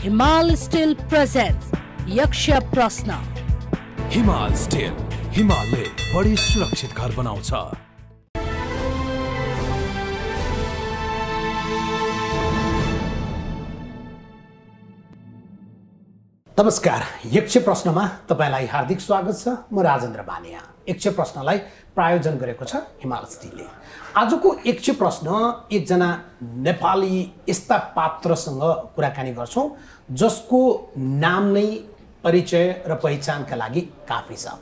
हिमाल still presents यक्ष प्रश्न। हिमाल स्टिल, हिमालले बढी सुरक्षित घर बनाउँछ। नमस्कार, यक्ष प्रश्नमा तपाईलाई हार्दिक स्वागत छ। म राजेन्द्र बानिया। यक्ष प्रश्नलाई प्रायोजन गरेको छ हिमाल स्टिलले। आजको यक्ष प्रश्न एकजना नेपाली यस्ता पात्रसँग कुराकानी गर्छौं जसको नाम नै परिचय र पहिचानका लागि काफी छ।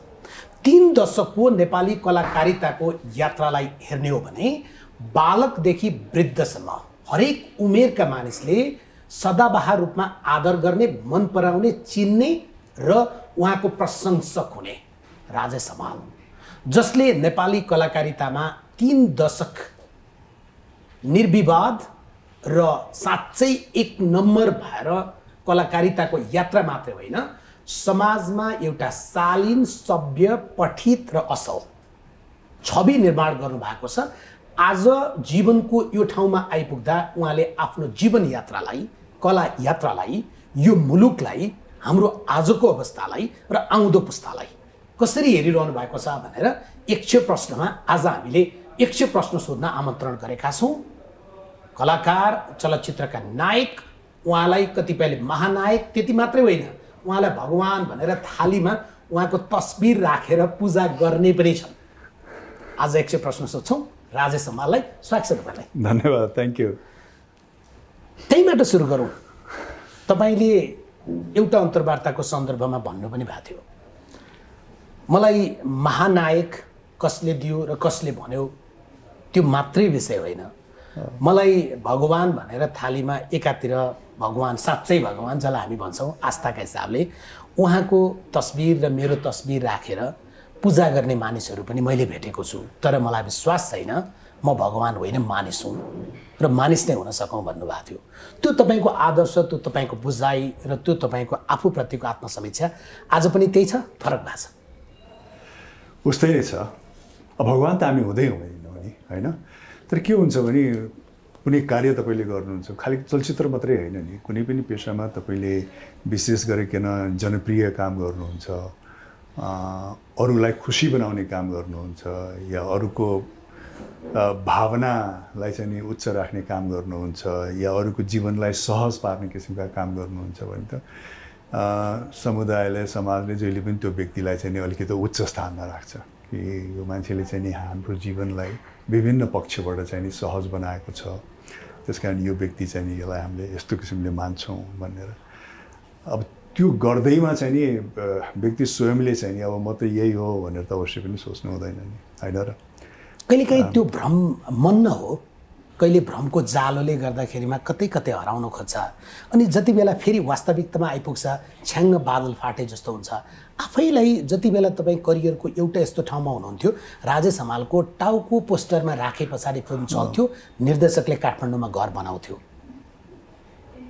3 दशकको नेपाली कलाकारिताको यात्रालाई हेर्ने हो भने बालकदेखि वृद्धसम्म हरेक उमेरका मानिसले सदाबहार रूपमा आदर गर्ने, मन पराउने, चिन्ने र उहाँको प्रशंसक हुने राजेश हमाल, जसले नेपाली कलाकारितामा 3 दशक निर्विवाद र साँच्चै एक नम्बर भएर कलाकारिताको यात्रा मात्रै होइन, समाजमा एउटा शालीन, सभ्य, पठित र असल छवि निर्माण गर्नुभएको छ। आज जीवनको यो ठाउँमा आइपुग्दा उहाँले आफ्नो जीवन यात्रालाई, कला यात्रालाई, यो मुलुकलाई, हाम्रो आजको अवस्थालाई र आउँदो पुस्तालाई कसरी हेरिरहनु भएको छ भनेर यक्ष प्रश्नमा आज हामीले यक्ष प्रश्न सोध्न आमन्त्रण गरेका छौं। कलाकार, चलचित्रका नायक, उहाँलाई कतिपयले महानायक, त्यति मात्रै होइन, उहाँलाई भगवान भनेर थालीमा उहाँको तस्बिर राखेर पूजा गर्ने पनि छन्। आज यक्ष प्रश्न सोध्छौं राजेश हमाललाई। स्वागत छ तपाईलाई। धन्यवाद, थ्याङ्क यू। त्यहीबाट सुरु गरौँ। तपाईले एउटा अन्तर्वार्ताको सन्दर्भमा भन्नु पनि भएको थियो, मलाई महानायक कसले दियो र कसले भन्यो त्यो मात्रै विषय होइन, मलाई भगवान भनेर थालीमा एकातिर भगवान, साँच्चै भगवान जसलाई हामी भन्छौँ आस्थाका हिसाबले, उहाँको तस्बिर र मेरो तस्बिर राखेर पूजा गर्ने मानिसहरू पनि मैले भेटेको छु। तर मलाई विश्वास छैन म भगवान होइन, मानिस हुँ र मानिस नै हुन सकौँ भन्नुभएको थियो। त्यो तपाईँको आदर्श, त्यो तपाईँको बुझाइ र त्यो तपाईँको आफूप्रतिको आत्मसमीक्षा आज पनि त्यही छ, फरक भएको छ? उस्तै नै छ। भगवान त हामी हुँदै हुँदैनौँ नि, होइन? तर के हुन्छ भने कुनै कार्य तपाईँले गर्नुहुन्छ, खालि चलचित्र मात्रै होइन नि, कुनै पनि पेसामा तपाईँले विशेष गरिकन जनप्रिय काम गर्नुहुन्छ, अरूलाई खुसी बनाउने काम गर्नुहुन्छ, या अरूको भावनालाई चाहिँ नि उच्च राख्ने काम गर्नुहुन्छ, या अरूको जीवनलाई सहज पार्ने किसिमका काम गर्नुहुन्छ भने त समुदायले, समाजले जहिले पनि त्यो व्यक्तिलाई चाहिँ नि अलिकति उच्च स्थानमा राख्छ कि यो मान्छेले चाहिँ नि हाम्रो जीवनलाई विभिन्न पक्षबाट चाहिँ नि सहज बनाएको छ, त्यसकारण यो व्यक्ति चाहिँ नि यसलाई हामीले यस्तो किसिमले मान्छौँ भनेर। अब त्यो गर्दैमा चाहिँ नि व्यक्ति स्वयंले चाहिँ नि अब म त यही हो भनेर त अवश्य पनि सोच्नु हुँदैन नि, होइन र? कहिलेकाहीँ त्यो भ्रम मन न हो, कहिले भ्रमको जालोले गर्दाखेरिमा कतै कतै हराउन खोज्छ, अनि जति बेला फेरि वास्तविकतामा आइपुग्छ छ्याङ्ग बादल फाटे जस्तो हुन्छ। आफैलाई जति बेला तपाईँ करियरको एउटा यस्तो ठाउँमा हुनुहुन्थ्यो, राजेश हमालको टाउको पोस्टरमा राखे पछाडि फिल्म चल्थ्यो, निर्देशकले काठमाडौँमा घर बनाउँथ्यो,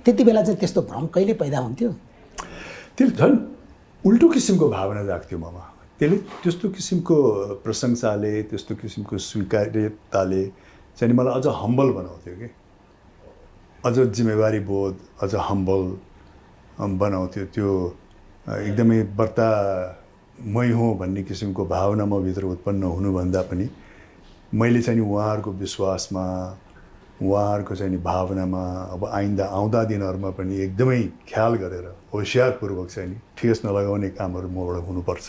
त्यति बेला चाहिँ त्यस्तो भ्रम कहिले पैदा हुन्थ्यो? त्यसले झन् उल्टो किसिमको भावना जाग्थ्यो ममा। त्यसले त्यस्तो किसिमको प्रशंसाले, त्यस्तो किसिमको स्वीकार्यताले चाहिँ नि मलाई अझ हम्बल बनाउँथ्यो कि, अझ जिम्मेवारी बोध, अझ हम्बल बनाउँथ्यो। त्यो एकदमै बर्ता मै हो भन्ने किसिमको भावना म भित्र उत्पन्न हुनुभन्दा पनि मैले चाहिँ नि उहाँहरूको विश्वासमा, उहाँहरूको चाहिँ नि भावनामा अब आइन्दा आउँदा दिनहरूमा पनि एकदमै ख्याल गरेर होसियारपूर्वक चाहिँ नि ठेस नलगाउने कामहरू मबाट हुनुपर्छ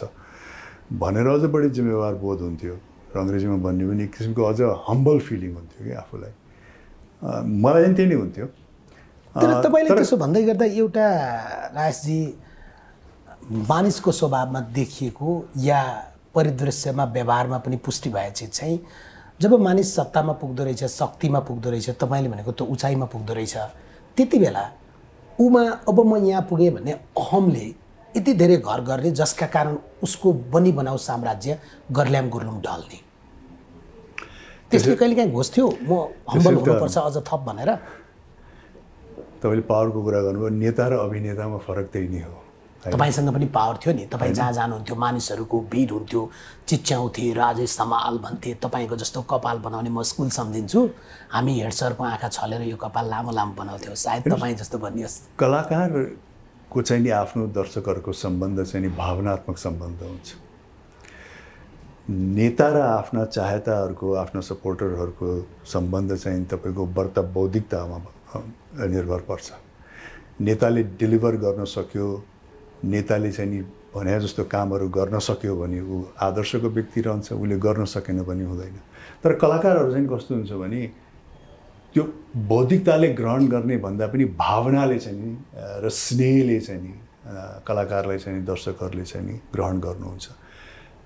भनेर अझ बढी जिम्मेवार बोध हुन्थ्यो। र अङ्ग्रेजीमा भन्ने पनि एक किसिमको अझ हम्बल फिलिङ हुन्थ्यो कि आफूलाई। मलाई पनि त्यही नै हुन्थ्यो। तर तपाईँले त्यसो भन्दै गर्दा एउटा राजेशजी मानिसको स्वभावमा देखिएको या परिदृश्यमा, व्यवहारमा पनि पुष्टि भए चाहिँ जब मानिस सत्तामा पुग्दो रहेछ, शक्तिमा पुग्दो रहेछ, तपाईँले भनेको त्यो उचाइमा पुग्दो रहेछ, त्यति बेला उमा अब म यहाँ पुगेँ भन्ने अहमले यति धेरै घर गर्ने जसका कारण उसको बनी बनाऊ साम्राज्य गर्ल्याम गुर्लुम ढल्ने, त्यसले कहिले काहीँ घोस्थ्यो म हम्बल हुनुपर्छ अझ थप भनेर? तपाईँले पावरको कुरा गर्नुभयो, नेता र अभिनेतामा फरक त्यही नै हो, तपाईसँग पनि पावर थियो नि, तपाईँ जहाँ जानुहुन्थ्यो मानिसहरूको भिड हुन्थ्यो, चिच्याउँथे, राजेश समाल भन्थे, तपाईँको जस्तो कपाल बनाउने म स्कुल सम्झिन्छु, हामी हेड सरको आँखा छलेर यो कपाल लामो लामो बनाउँथ्यौँ, सायद तपाईँ जस्तो भनियोस्। कलाकारको चाहिँ नि आफ्नो दर्शकहरूको सम्बन्ध चाहिँ नि भावनात्मक सम्बन्ध हुन्छ। नेता र आफ्ना चाहताहरूको, आफ्ना सपोर्टरहरूको सम्बन्ध चाहिँ तपाईँको बढ्ता बौद्धिकतामा निर्भर पर्छ। नेताले डेलिभर गर्न सक्यो, नेताले चाहिँ नि भने जस्तो कामहरू गर्न सक्यो भने ऊ आदर्शको व्यक्ति रहन्छ, उसले गर्न सकेन भने हुँदैन। तर कलाकारहरू चाहिँ कस्तो हुन्छ भने त्यो बौद्धिकताले ग्रहण गर्ने भन्दा पनि भावनाले चाहिँ नि र स्नेहले चाहिँ नि कलाकारलाई चाहिँ दर्शकहरूले चाहिँ नि ग्रहण गर्नुहुन्छ।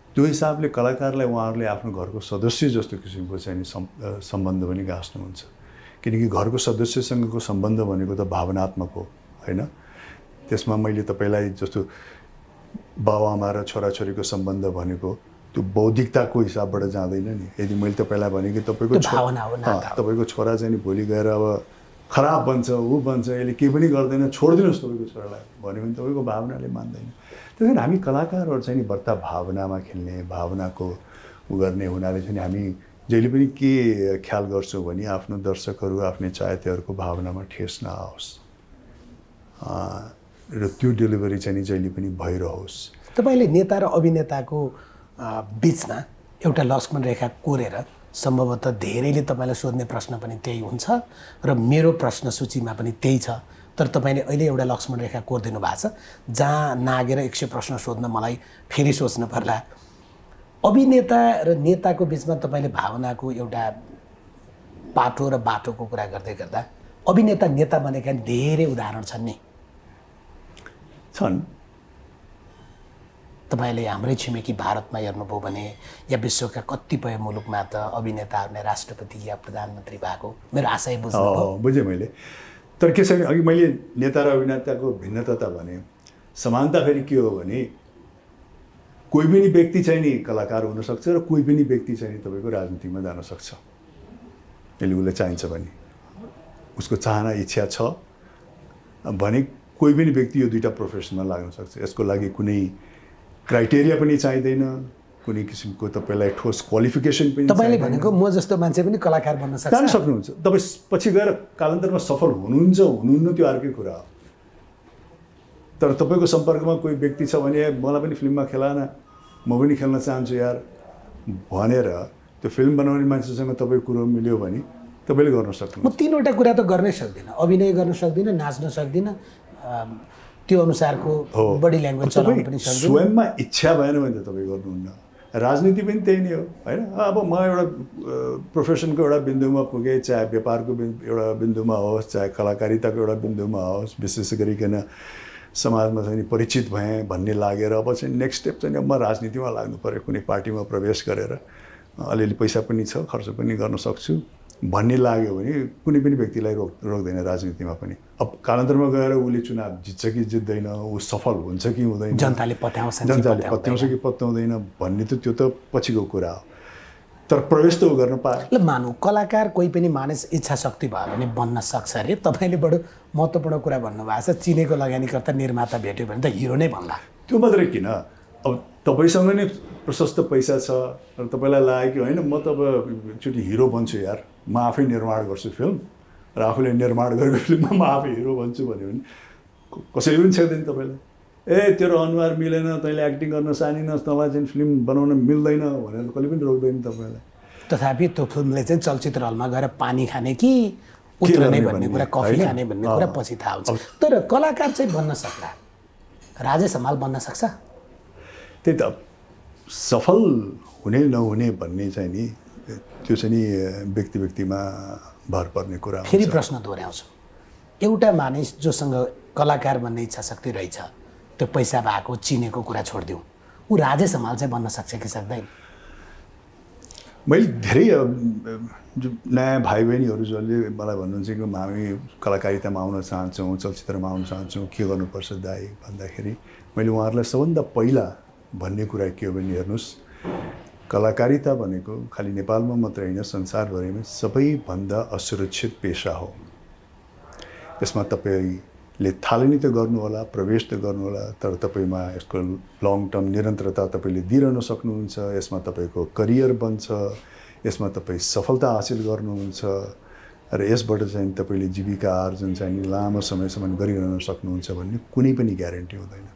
त्यो हिसाबले कलाकारलाई उहाँहरूले आफ्नो घरको सदस्य जस्तो किसिमको चाहिँ नि सम्बन्ध पनि गाँच्नुहुन्छ। किनकि घरको सदस्यसँगको सम्बन्ध भनेको त भावनात्मक हो, होइन? त्यसमा मैले तपाईँलाई जस्तो बाबुआमा र छोराछोरीको सम्बन्ध भनेको त्यो बौद्धिकताको हिसाबबाट जाँदैन नि। यदि मैले तपाईँलाई भने कि तपाईँको छोरा चाहिँ नि भोलि गएर अब खराब बन्छ, ऊ बन्छ, यसले केही पनि गर्दैन, छोडिदिनुहोस् तपाईँको छोरालाई भन्यो भने तपाईँको भावनाले मान्दैन। त्यही भएर हामी कलाकारहरू चाहिँ नि बढ्ता भावनामा खेल्ने, भावनाको उ गर्ने हुनाले चाहिँ हामी जहिले पनि के ख्याल गर्छौँ भने आफ्नो दर्शकहरू, आफ्नै चाहतेहरूको भावनामा ठेस नआओस् र त्यो डेलिभरी चाहिँ नि जहिले पनि भइरहोस्। तपाईँले नेता र अभिनेताको बिचमा एउटा लक्ष्मण रेखा कोरेर सम्भवतः धेरैले तपाईँलाई सोध्ने प्रश्न पनि त्यही हुन्छ र मेरो प्रश्न सूचीमा पनि त्यही छ। तर तपाईँले अहिले एउटा लक्ष्मण रेखा कोरिदिनु भएको छ जहाँ नागेर 100 प्रश्न सोध्न मलाई फेरि सोच्नु पर्ला। अभिनेता र नेताको बिचमा तपाईँले भावनाको एउटा पाटो र बाटोको कुरा गर्दै गर्दा अभिनेता नेता बनेका धेरै उदाहरण छन् नि। छन्। तपाईँले हाम्रै छिमेकी भारतमा हेर्नुभयो भने या विश्वका कतिपय मुलुकमा त अभिनेताहरूले राष्ट्रपति या प्रधानमन्त्री भएको मेरो आशय बुझ्नुभयो। बुझेँ मैले। तर के छ भने अघि मैले नेता र अभिनेताको भिन्नता त भने, समानता फेरि के हो भने कोही पनि व्यक्ति चाहिँ नि कलाकार हुनसक्छ र कोही पनि व्यक्ति चाहिँ नि तपाईँको राजनीतिमा जान सक्छ। यसले उसलाई चाहिन्छ भने, उसको चाहना इच्छा छ भने कोही पनि व्यक्ति यो दुईटा प्रोफेसनमा लाग्न सक्छ। यसको लागि कुनै क्राइटेरिया पनि चाहिँदैन, कुनै किसिमको तपाईँलाई ठोस क्वालिफिकेसन पनि। तपाईँले भनेको म जस्तो मान्छे पनि कलाकार बन्न सक्छ? जान सक्नुहुन्छ। तपाईँ पछि गएर कालान्तरमा सफल हुनुहुन्छ हुनुहुन्न त्यो अर्कै कुरा हो। तर तपाईँको सम्पर्कमा कोही व्यक्ति छ भने मलाई पनि फिल्ममा खेलान, म पनि खेल्न चाहन्छु यार भनेर त्यो फिल्म बनाउने मान्छेसँग तपाईँको कुरो मिल्यो भने तपाईँले गर्न सक्नुहुन्छ। म तीनवटा कुरा त गर्नै सक्दिनँ, अभिनय गर्न सक्दिनँ, नाच्न सक्दिनँ, त्यो अनुसारको बडी ल्याङ्ग्वेज चलाउन पनि सक्दिनँ। स्वयंमा इच्छा भएन भने त तपाईँ गर्नुहुन्न। राजनीति पनि त्यही नै हो, होइन? अब म एउटा प्रोफेसनको एउटा बिन्दुमा पुगेँ, चाहे व्यापारको एउटा बिन्दुमा होस्, चाहे कलाकारिताको एउटा बिन्दुमा होस्, विशेष गरिकन समाजमा चाहिँ परिचित भएँ भन्ने लागेर अब चाहिँ नेक्स्ट स्टेप चाहिँ म राजनीतिमा लाग्नु पऱ्यो। कुनै पार्टीमा प्रवेश गरेर अलिअलि पैसा पनि छ, खर्च पनि गर्न सक्छु भन्ने लाग्यो भने कुनै पनि व्यक्तिलाई रोक्दैन राजनीतिमा पनि। अब कालान्तरमा गएर उसले चुनाव जित्छ कि जित्दैन, ऊ सफल हुन्छ कि हुँदैन, जनताले पत्याउँछ कि पत्याउँदैन भन्ने त त्यो त पछिको कुरा हो। तर प्रवेश त ऊ गर्न पायो। ल मानौँ कलाकार कोही पनि मानिस इच्छा शक्ति भयो भने बन्न सक्छ अरे। तपाईँले बडो महत्त्वपूर्ण कुरा भन्नुभएको छ, चिनेको लगानीकर्ता निर्माता भेट्यो भने त हिरो नै भन्ला। त्यो मात्रै किन, अब तपाईँसँग नै प्रशस्त पैसा छ र तपाईँलाई लाग्यो कि होइन म त अब एकचोटि हिरो बन्छु यार, म आफै निर्माण गर्छु फिल्म र आफूले निर्माण गरेको फिल्ममा म आफै हिरो बन्छु भन्यो भने कसैले पनि छेक्दैन तपाईँलाई। ए तेरो अनुहार मिलेन, तैँले एक्टिङ गर्न जानिनस्, तँलाई चाहिँ फिल्म बनाउन मिल्दैन भनेर कहिले पनि रोक्दैन तपाईँलाई। तथापि त्यो फिल्मले चाहिँ चलचित्र हलमा गएर पानी खाने कि उत्रने भन्ने कुरा, कफी खाने भन्ने कुरा पछि थाहा हुन्छ। तर कलाकार चाहिँ बन्न सक्ला, राजेश हमाल बन्न सक्छ? त्यही त सफल हुने नहुने भन्ने चाहिँ नि त्यो चाहिँ नि व्यक्ति व्यक्तिमा भर पर्ने कुरा। फेरि प्रश्न दोहोऱ्याउँछु, एउटा मानिस जोसँग कलाकार बन्ने इच्छा शक्ति रहेछ, त्यो पैसा भएको चिनेको कुरा छोडिदिउँ, ऊ राजेश हमाल चाहिँ बन्न सक्छ कि सक्दैन? मैले धेरै नयाँ भाइ बहिनीहरू जसले मलाई भन्नुहुन्छ कि हामी कलाकारितामा आउन चाहन्छौँ, चलचित्रमा आउन चाहन्छौँ, के गर्नुपर्छ दाइ भन्दाखेरि मैले उहाँहरूलाई सबभन्दा पहिला भन्ने कुरा के हो भने हेर्नुहोस्, कलाकारिता भनेको खालि नेपालमा मात्रै होइन संसारभरिमै सबैभन्दा असुरक्षित पेसा हो। यसमा तपाईँ ले थालनी त गर्नु होला, प्रवेश त गर्नु होला, तर तपाईमा यसको लङ टर्म निरन्तरता तपाईले दिइरहन सक्नुहुन्छ, यसमा तपाईको करियर बन्छ, यसमा तपाई सफलता हासिल गर्नुहुन्छ र यसबाट चाहिँ तपाईले जीविका आर्जन चाहिँ लामो समयसम्म गरिरहन सक्नुहुन्छ भन्ने कुनै पनि ग्यारेन्टी हुँदैन।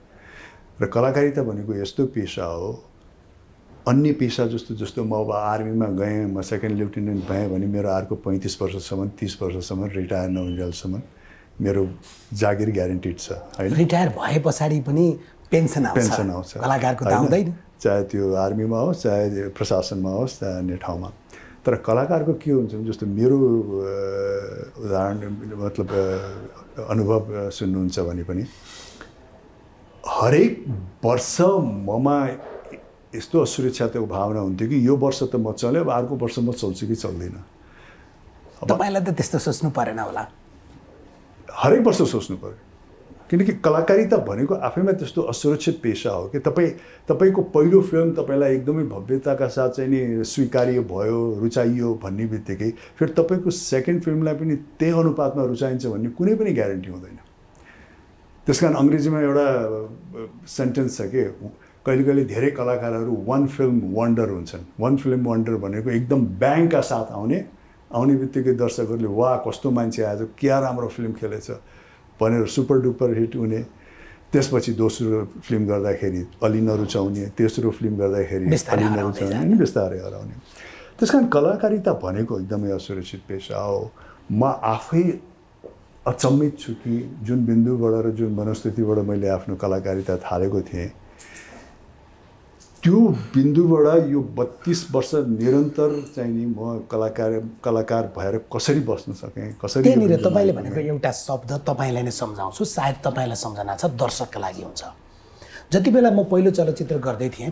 र कलाकारिता भनेको यस्तो पेशा हो, अन्य पेशा जस्तो म अब आर्मीमा गएँ, म सेकेन्ड लेफ्टिनेन्ट भएँ भने मेरो अर्को 35 वर्षसम्म 30 वर्षसम्म रिटायर नहुन्जेलसम्म मेरो जागिर ग्यारेन्टेड छ हैन। रिटायर भए पछाडि पनि पेन्सन आउँछ, कलाकारको त आउँदैन, चाहे त्यो आर्मीमा होस्, चाहे प्रशासनमा होस्, चाहे अन्य ठाउँमा। तर कलाकारको के हुन्छ जस्तो मेरो उदाहरण मतलब अनुभव सुन्नुहुन्छ भने पनि हरेक वर्ष ममा यस्तो असुरक्षाको भावना हुन्थ्यो कि यो वर्ष त म चल्यो, अब अर्को वर्ष म चल्छु कि चल्दैन। तपाईलाई त त्यस्तो सोच्नु परेन होला? हरेक वर्ष सोच्नु पर्यो, किनकि कलाकारिता भनेको आफैमा त्यस्तो असुरक्षित पेशा हो कि तपाईको पहिलो फिल्म तपाईलाई एकदमै भव्यताका साथ चाहिँ नि स्वीकार्य भयो, रुचाइयो भन्ने बित्तिकै फेरि तपाईको सेकेन्ड फिल्मलाई पनि त्यही अनुपातमा रुचाइन्छ भन्ने कुनै पनि ग्यारेन्टी हुँदैन। त्यसकारण अङ्ग्रेजीमा एउटा सेन्टेन्स छ कि कहिले धेरै कलाकारहरू वन फिल्म वन्डर हुन्छन्। वन फिल्म वन्डर भनेको एकदम ब्याङका साथ आउने बित्तिकै दर्शकहरूले वाह कस्तो मान्छे आएछ, क्या राम्रो फिल्म खेलेछ भनेर सुपर डुपर हिट हुने, त्यसपछि दोस्रो फिल्म गर्दाखेरि अलि नरुचाउने, तेस्रो फिल्म गर्दाखेरि अलि नरुचाउने अनि बिस्तारै हराउने। त्यसकारण कलाकारिता भनेको एकदमै असुरक्षित पेशा हो। म आफै अचम्मित छु कि जुन बिन्दुबाट र जुन मनस्थितिबाट मैले आफ्नो कलाकारिता थालेको थिएँ, त्यो बिन्दुबाट यो 32 वर्ष निरन्तर चाहिँ नि म कलाकार भएर कसरी बस्न सकेँ, कसरी। त्यहाँनिर तपाईँले भनेको एउटा शब्द तपाईँलाई नै सम्झाउँछु, सायद तपाईँलाई सम्झना छ, दर्शकका लागि हुन्छ। जति बेला म पहिलो चलचित्र गर्दै थिएँ,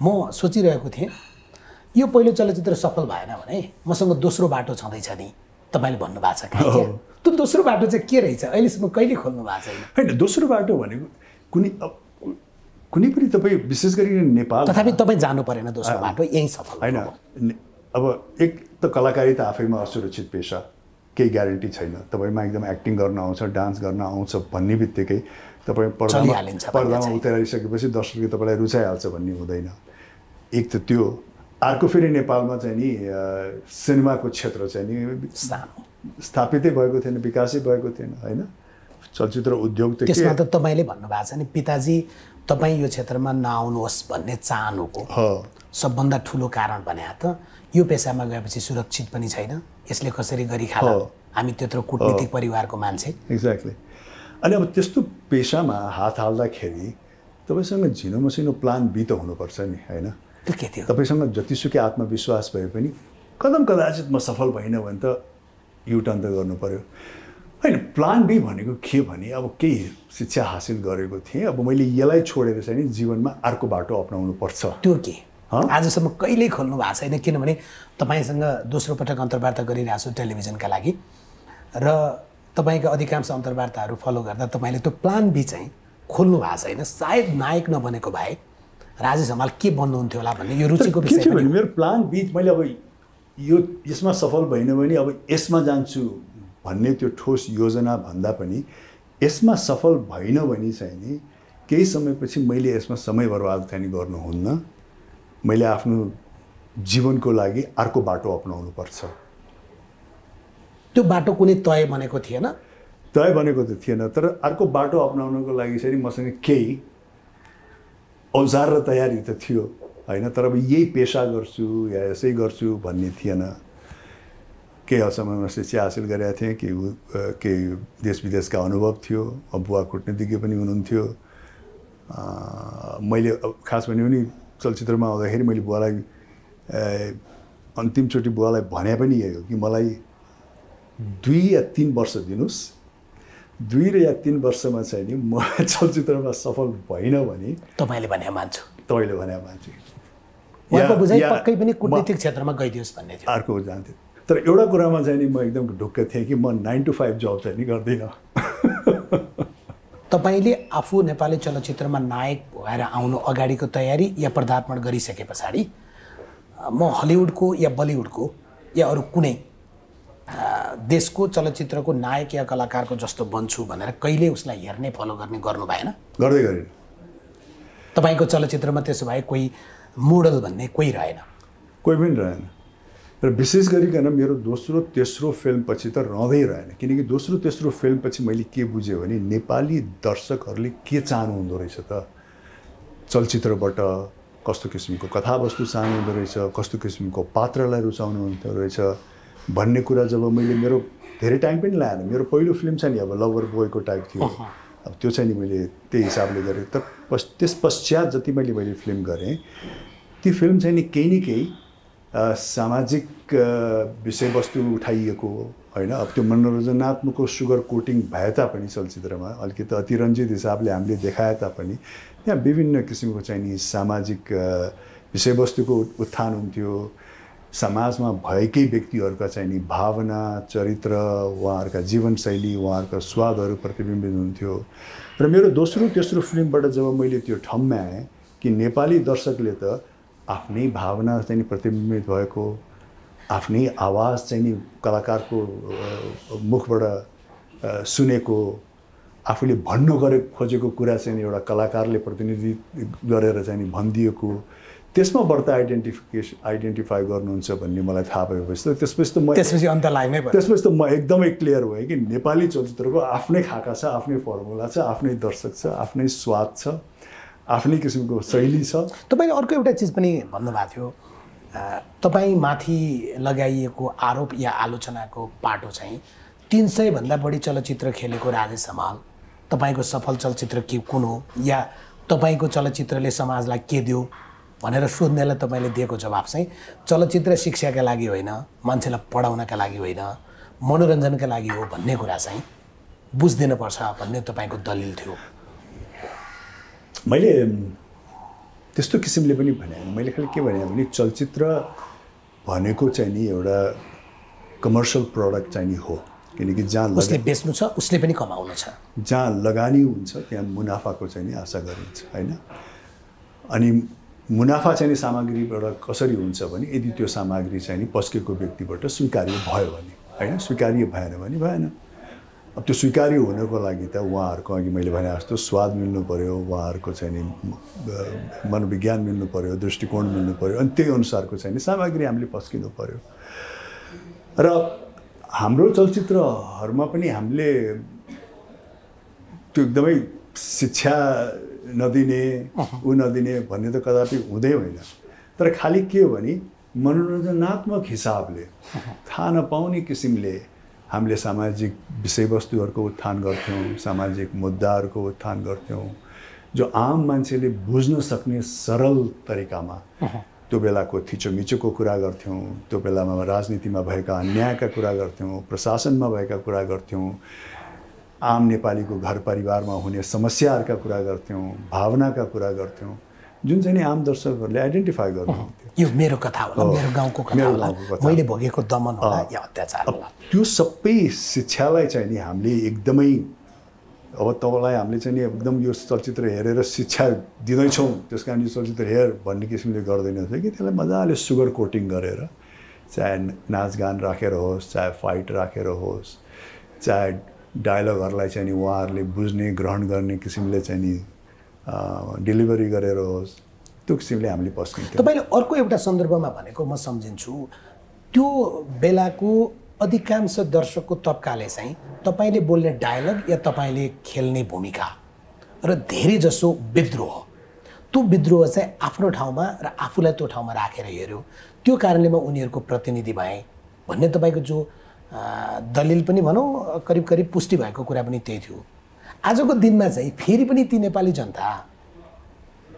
म सोचिरहेको थिएँ यो पहिलो चलचित्र सफल भएन भने मसँग दोस्रो बाटो छँदैछ नि। तपाईँले भन्नुभएको छ कहाँ, त्यो दोस्रो बाटो चाहिँ के रहेछ, अहिलेसम्म कहिले खोल्नु भएको छैन? होइन, दोस्रो बाटो भनेको कुनै पनि तपाईँ विशेष गरी नेपाल, तथापि तपाईँ जानु परेन दोस्रो बाटो, यही सफल होइन। अब एक त कलाकारिता आफैमा असुरक्षित पेशा, केही ग्यारेन्टी छैन। तपाईँमा एकदम एक्टिङ गर्न आउँछ, डान्स गर्न आउँछ भन्ने बित्तिकै तपाईँ पर्दामा उतारिसकेपछि दर्शकले तपाईँलाई रुचाइहाल्छ भन्ने हुँदैन। एक त त्यो, अर्को फेरि नेपालमा चाहिँ नि सिनेमाको क्षेत्र चाहिँ नि स्थापितै भएको थिएन, विकासै भएको थिएन होइन। चलचित्र उद्योग त त्यसमा त तपाईँले भन्नुभएको छ नि, पिताजी तपाईँ यो क्षेत्रमा नआउनुहोस् भन्ने चाहनुको सबभन्दा ठुलो कारण भने त यो पेसामा गएपछि सुरक्षित पनि छैन, यसले कसरी गरी खाला, हामी त्यत्रो कुटनीतिक परिवारको मान्छे। एक्ज्याक्टली। अनि अब त्यस्तो पेसामा हात हाल्दाखेरि तपाईँसँग झिनो मसिनो प्लान बी त हुनुपर्छ नि होइन। त्यो के थियो? तपाईँसँग जतिसुकै आत्मविश्वास भए पनि कदाचित म सफल भइनँ भने त युटर्न त गर्नु पर्यो होइन। प्लान बी भनेको के भने अब केही शिक्षा हासिल गरेको थिएँ, अब मैले यसलाई छोडेर चाहिँ जीवनमा अर्को बाटो अपनाउनु पर्छ। त्यो के आजसम्म कहिल्यै खोल्नु भएको छैन? किनभने तपाईँसँग दोस्रो पटक अन्तर्वार्ता गरिरहेको छु टेलिभिजनका लागि र तपाईँका अधिकांश अन्तर्वार्ताहरू फलो गर्दा तपाईँले त्यो प्लान बी चाहिँ खोल्नु भएको छैन। सायद नायक नबनेको भए राजेश हमाल के बन्नुहुन्थ्यो होला भन्ने यो रुचिको विषय पनि। मेरो प्लान बी मैले अब यसमा सफल भएन भने अब यसमा जान्छु भन्ने त्यो ठोस योजना भन्दा पनि यसमा सफल भएन भने चाहिँ नि केही समयपछि मैले यसमा समय बर्बाद चाहिँ गर्नुहुन्न, मैले आफ्नो जीवनको लागि अर्को बाटो अपनाउनु पर्छ। त्यो बाटो कुनै तय बनेको थिएन? तय बनेको त थिएन, तर अर्को बाटो अपनाउनको लागि चाहिँ मसँग केही औजार र तयारी त थियो होइन। तर अब यही पेसा गर्छु या यसै गर्छु भन्ने थिएन। केही हदसम्म शिक्षा हासिल गरेका थिएँ, केही देश विदेशका अनुभव थियो, बुवा कुटनीतिज्ञ पनि हुनुहुन्थ्यो। मैले खास भन्यो भने चलचित्रमा आउँदाखेरि मैले बुवालाई अन्तिमचोटि बुवालाई भने पनि यही हो कि मलाई 2 या 3 वर्ष दिनुहोस्, 2 या 3 वर्षमा चाहिँ नि म चलचित्रमा सफल भएन भने तपाईँले भने मान्छु, तपाईँले भने मान्छु। उहाँको बुझाइ पक्कै पनि कुटनीतिक क्षेत्रमा गइदियोस् भन्ने थियो। अर्को जान्थेँ, तर एउटा कुरामा चाहिँ नि म एकदम ढुक्क थिएँ कि म 9 to 5 जब चाहिँ नि गर्दिनँ। तपाईँले आफू नेपाली चलचित्रमा नायक भएर आउनु अगाडिको तयारी या पदार्पण गरिसके पछाडि म हलिउडको या बलिउडको या अरू कुनै देशको चलचित्रको नायक या कलाकारको जस्तो बन्छु भनेर कहिले उसलाई हेर्ने फलो गर्ने गर्नु भएन? गर्दै गरेन। तपाईँको चलचित्रमा त्यसो भए कोही मोडल भन्ने कोही रहेन? कोही पनि रहेन। र विशेष गरिकन मेरो दोस्रो तेस्रो फिल्मपछि त रहँदै रहेन, किनकि दोस्रो तेस्रो फिल्मपछि मैले के बुझेँ भने नेपाली दर्शकहरूले के चाहनुहुँदो रहेछ त, चलचित्रबाट कस्तो किसिमको कथावस्तु चाहनुहुँदो रहेछ, कस्तो किसिमको पात्रलाई रुचाउनुहुन्थ्यो रहेछ भन्ने कुरा जब मैले, मेरो धेरै टाइम पनि लागेन, मेरो पहिलो फिल्म चाहिँ नि अब लभर बोयको टाइप थियो, अब त्यो चाहिँ नि मैले त्यही हिसाबले गरेँ। त त्यस पश्चात जति मैले फिल्म गरेँ ती फिल्म चाहिँ नि केही न केही सामाजिक विषयवस्तु उठाइएको होइन। अब त्यो मनोरञ्जनात्मक सुगर कोटिङ भए तापनि चलचित्रमा अलिकति अतिरञ्जित हिसाबले हामीले देखाए तापनि त्यहाँ विभिन्न किसिमको चाहिँ नि सामाजिक विषयवस्तुको उत्थान हुन्थ्यो, समाजमा भएकै व्यक्तिहरूका चाहिँ नि भावना, चरित्र, उहाँहरूका जीवनशैली, उहाँहरूका स्वादहरू प्रतिबिम्बित हुन्थ्यो। र मेरो दोस्रो तेस्रो फिल्मबाट जब मैले त्यो ठाउँमा आएँ कि नेपाली दर्शकले त आफ्नै भावना चाहिँ प्रतिबिम्बित भएको, आफ्नै आवाज चाहिँ नि कलाकारको मुखबाट सुनेको, आफूले भन्नु खोजेको कुरा चाहिँ एउटा कलाकारले प्रतिनिधि गरेर चाहिँ नि भनिदिएको, त्यसमा बढ्ता आइडेन्टिफाई गर्नुहुन्छ भन्ने मलाई थाहा भएपछि त त्यसपछि अन्त लाग्नै पर्यो। त्यसपछि त म एकदमै क्लियर भएँ कि नेपाली चलचित्रको आफ्नै खाका छ, आफ्नै फर्मुला छ, आफ्नै दर्शक छ, आफ्नै स्वाद छ, आफ्नै किसिमको शैली छ। तपाईँले अर्को एउटा चिज पनि भन्नुभएको थियो, तपाईँ माथि लगाइएको आरोप या आलोचनाको पाटो चाहिँ 300 भन्दा बढी चलचित्र खेलेको राजेश हमाल, तपाईँको सफल चलचित्र के कुन हो, या तपाईँको चलचित्रले समाजलाई के दियो भनेर सोध्नेलाई तपाईँले दिएको जवाब चाहिँ चलचित्र शिक्षाका लागि होइन, मान्छेलाई पढाउनका लागि होइन, मनोरञ्जनका लागि हो भन्ने कुरा चाहिँ बुझ्दिनुपर्छ भन्ने तपाईँको दलिल थियो। मैले त्यस्तो किसिमले पनि भने, मैले खालि के भने भने चलचित्र भनेको चाहिँ नि एउटा कमर्सियल प्रडक्ट चाहिँ नि हो, किनकि जहाँ उसले बेच्नु छ उसले पनि कमाउनु छ, जहाँ लगानी हुन्छ त्यहाँ मुनाफाको चाहिँ नि आशा गरिन्छ होइन। अनि मुनाफा चाहिँ नि सामग्रीबाट कसरी हुन्छ भने यदि त्यो सामग्री चाहिँ नि पस्केको व्यक्तिबाट स्वीकार्य भयो भने होइन, स्वीकार्य भएन भने भएन। अब त्यो स्वीकार्य हुनको लागि त उहाँहरूको अघि मैले भने जस्तो स्वाद मिल्नु पऱ्यो, उहाँहरूको चाहिँ नि मनोविज्ञान मिल्नु पऱ्यो, दृष्टिकोण मिल्नु पऱ्यो, अनि त्यही अनुसारको चाहिँ नि सामग्री हामीले पस्किनु पऱ्यो। र हाम्रो चलचित्रहरूमा पनि हामीले त्यो एकदमै शिक्षा नदिने ऊ नदिने भन्ने त कदापि हुँदै होइन, तर खालि के हो भने मनोरञ्जनात्मक हिसाबले थाहा नपाउने किसिमले हामीले सामाजिक विषयवस्तुहरूको उत्थान गर्थ्यौँ, सामाजिक मुद्दाहरूको उत्थान गर्थ्यौँ जो आम मान्छेले बुझ्न सक्ने सरल तरिकामा। त्यो बेलाको थिचोमिचोको कुरा गर्थ्यौँ, त्यो बेलामा राजनीतिमा भएका अन्यायका कुरा गर्थ्यौँ, प्रशासनमा भएका कुरा गर्थ्यौँ, आम नेपालीको घर परिवारमा हुने समस्याहरूका कुरा गर्थ्यौँ, भावनाका कुरा गर्थ्यौँ, जुन चाहिँ नि आम दर्शकहरूले आइडेन्टिफाई गर्नुहुन्थ्यो। यो मेरो कथा होला, मेरो गाउँको कथा होला, मैले भोगेको दमन होला या अत्याचार होला। त्यो सबै शिक्षालाई चाहिँ नि हामीले एकदमै, अब तपाईँलाई हामीले चाहिँ नि एकदम यो चलचित्र हेरेर शिक्षा दिँदैछौँ त्यस कारण यो चलचित्र हेर भन्ने किसिमले गर्दैन थियो कि त्यसलाई मजाले सुगर कोटिङ गरेर, चाहे नाचगान राखेर होस्, चाहे फाइट राखेर होस्, चाहे डायलगहरूलाई चाहिँ नि उहाँहरूले बुझ्ने ग्रहण गर्ने किसिमले चाहिँ नि डेलिभरी गरेर होस्, त्यो किसिमले हामीले पस्किन्थ्यौँ। तपाईँले अर्को एउटा सन्दर्भमा भनेको म सम्झिन्छु, त्यो बेलाको अधिकांश दर्शकको तबकाले चाहिँ तपाईँले बोल्ने डायलग या तपाईँले खेल्ने भूमिका र धेरै जसो विद्रोह, त्यो विद्रोह चाहिँ आफ्नो ठाउँमा र आफूलाई त्यो ठाउँमा राखेर हेऱ्यो, त्यो कारणले म उनीहरूको प्रतिनिधि भएँ भन्ने तपाईँको जो दलिल पनि भनौँ करिब करिब पुष्टि भएको कुरा पनि त्यही थियो। आजको दिनमा चाहिँ फेरि पनि ती नेपाली जनता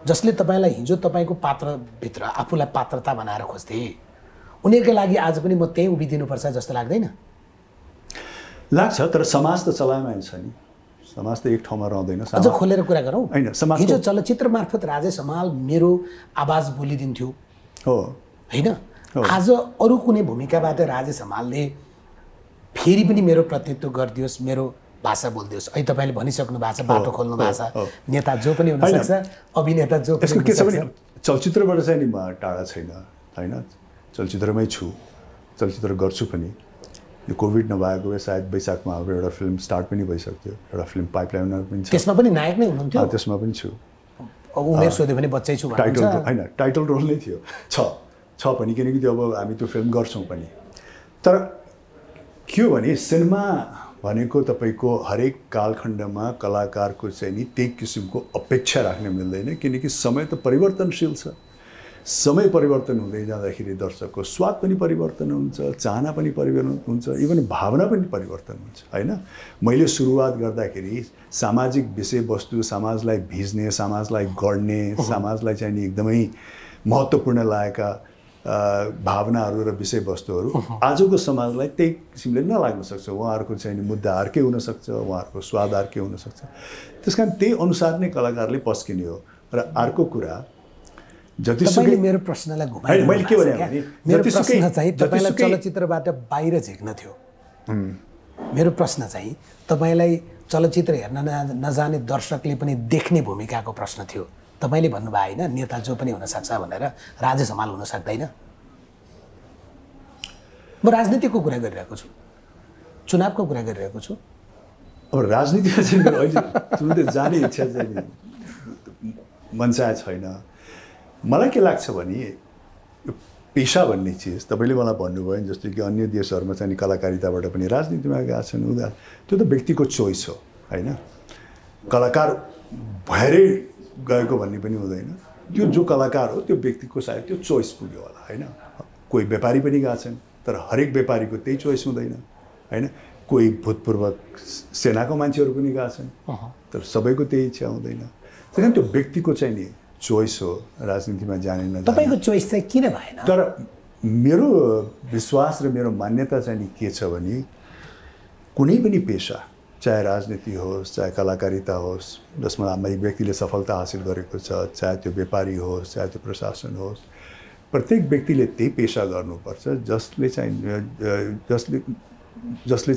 जसले तपाईँलाई हिजो तपाईँको पात्रभित्र आफूलाई पात्रता बनाएर खोज्थे, उनीहरूको लागि आज पनि म त्यही उभिदिनुपर्छ जस्तो लाग्दैन? लाग्छ, तर समाज त चलायमान छ नि, समाज त एक ठाउँमा रहँदैन। अझ खोलेर कुरा गरौँ होइन, समाज हिजो चलचित्र मार्फत राजेश हमाल मेरो आवाज बोलिदिन्थ्यो हो होइन, आज अरू कुनै भूमिकाबाट राजेश हमालले फेरि पनि मेरो प्रतिनिधित्व गरिदियोस्, मेरो भाषा बोलिदियोस्। अहिले तपाईँले भनिसक्नु भएको छ, बाटो खोल्नु भएको छ, नेता जो पनि हुनसक्छ, अभिनेता जो पनि यसको के छ भने चलचित्रबाट चाहिँ नि म टाढा छैन होइन, चलचित्रमै छु, चलचित्र गर्छु पनि, यो कोभिड नभएको भए सायद वैशाखमा हाम्रो एउटा फिल्म स्टार्ट पनि भइसक्थ्यो, एउटा फिल्म पाइपलाइनमा पनि छ। त्यसमा पनि नायक नै हुनुहुन्थ्यो? त्यसमा पनि छु। उमेर सोध्यो भने बच्चै छु टाइटल होइन, टाइटल रोल नै थियो। छ पनि, किनकि त्यो अब हामी त्यो फिल्म गर्छौँ पनि। तर के हो भने सिनेमा भनेको तपाईँको हरेक कालखण्डमा कलाकारको चाहिँ नि त्यही किसिमको अपेक्षा राख्न मिल्दैन, किनकि समय त परिवर्तनशील छ। समय परिवर्तन हुँदै जाँदाखेरि दर्शकको स्वाद पनि परिवर्तन हुन्छ, चाहना पनि परिवर्तन हुन्छ, इभन भावना पनि परिवर्तन हुन्छ होइन। मैले सुरुवात गर्दाखेरि सामाजिक विषयवस्तु, समाजलाई भिज्ने, समाजलाई गढ्ने, समाजलाई चाहिँ नि एकदमै महत्त्वपूर्ण लागेका भावनाहरू र विषयवस्तुहरू आजको समाजलाई त्यही किसिमले नलाग्न सक्छ। उहाँहरूको चाहिँ नि मुद्दा अर्कै हुनसक्छ, उहाँहरूको स्वाद अर्कै हुनसक्छ। त्यस कारण त्यही अनुसार नै कलाकारले पस्किने हो। र अर्को कुरा, जतिसुकै मेरो प्रश्नलाई घुमाएर मैले के भने मेरो प्रश्न चाहिँ तपाईँलाई चलचित्रबाट बाहिर झिक्न थियो। मेरो प्रश्न चाहिँ तपाईँलाई चलचित्र हेर्न नजाने दर्शकले पनि देख्ने भूमिकाको प्रश्न थियो। तपाईँले भन्नुभयो होइन नेता जो पनि हुनसक्छ भनेर, राजेश हमाल हुन सक्दैन। म राजनीतिको कुरा गरिरहेको छु, चुनावको कुरा गरिरहेको छु। अब राजनीतिमा चाहिँ अहिले तुरुन्तै जाने इच्छा चाहिँ मनसाय छैन। मलाई के लाग्छ भने पेसा भन्ने चिज तपाईँले मलाई भन्नुभयो नि, जस्तो कि अन्य देशहरूमा चाहिँ कलाकारिताबाट पनि राजनीतिमा गएका छन्, त्यो त व्यक्तिको चोइस हो होइन। कलाकार भएरै गएको भन्ने पनि हुँदैन। त्यो जो कलाकार हो त्यो व्यक्तिको सायद त्यो चोइस पुग्यो होला होइन। कोही व्यापारी पनि गएका छन्, तर हरेक व्यापारीको त्यही चोइस हुँदैन होइन। कोही भूतपूर्व सेनाको मान्छेहरू पनि गएका छन्, तर सबैको त्यही इच्छा हुँदैन। त्यही कारण त्यो व्यक्तिको चाहिँ नि चोइस हो राजनीतिमा जाने नजाने। तपाईँको चोइस चाहिँ किन भएन? तर मेरो विश्वास र मेरो मान्यता चाहिँ नि के छ भने कुनै पनि पेसा, चाहे राजनीति होस्, चाहे कलाकारिता होस्, जसमा व्यक्तिले सफलता हासिल गरेको छ, चाहे त्यो व्यापारी होस्, चाहे त्यो प्रशासन होस्, प्रत्येक व्यक्तिले त्यही पेसा गर्नुपर्छ जसले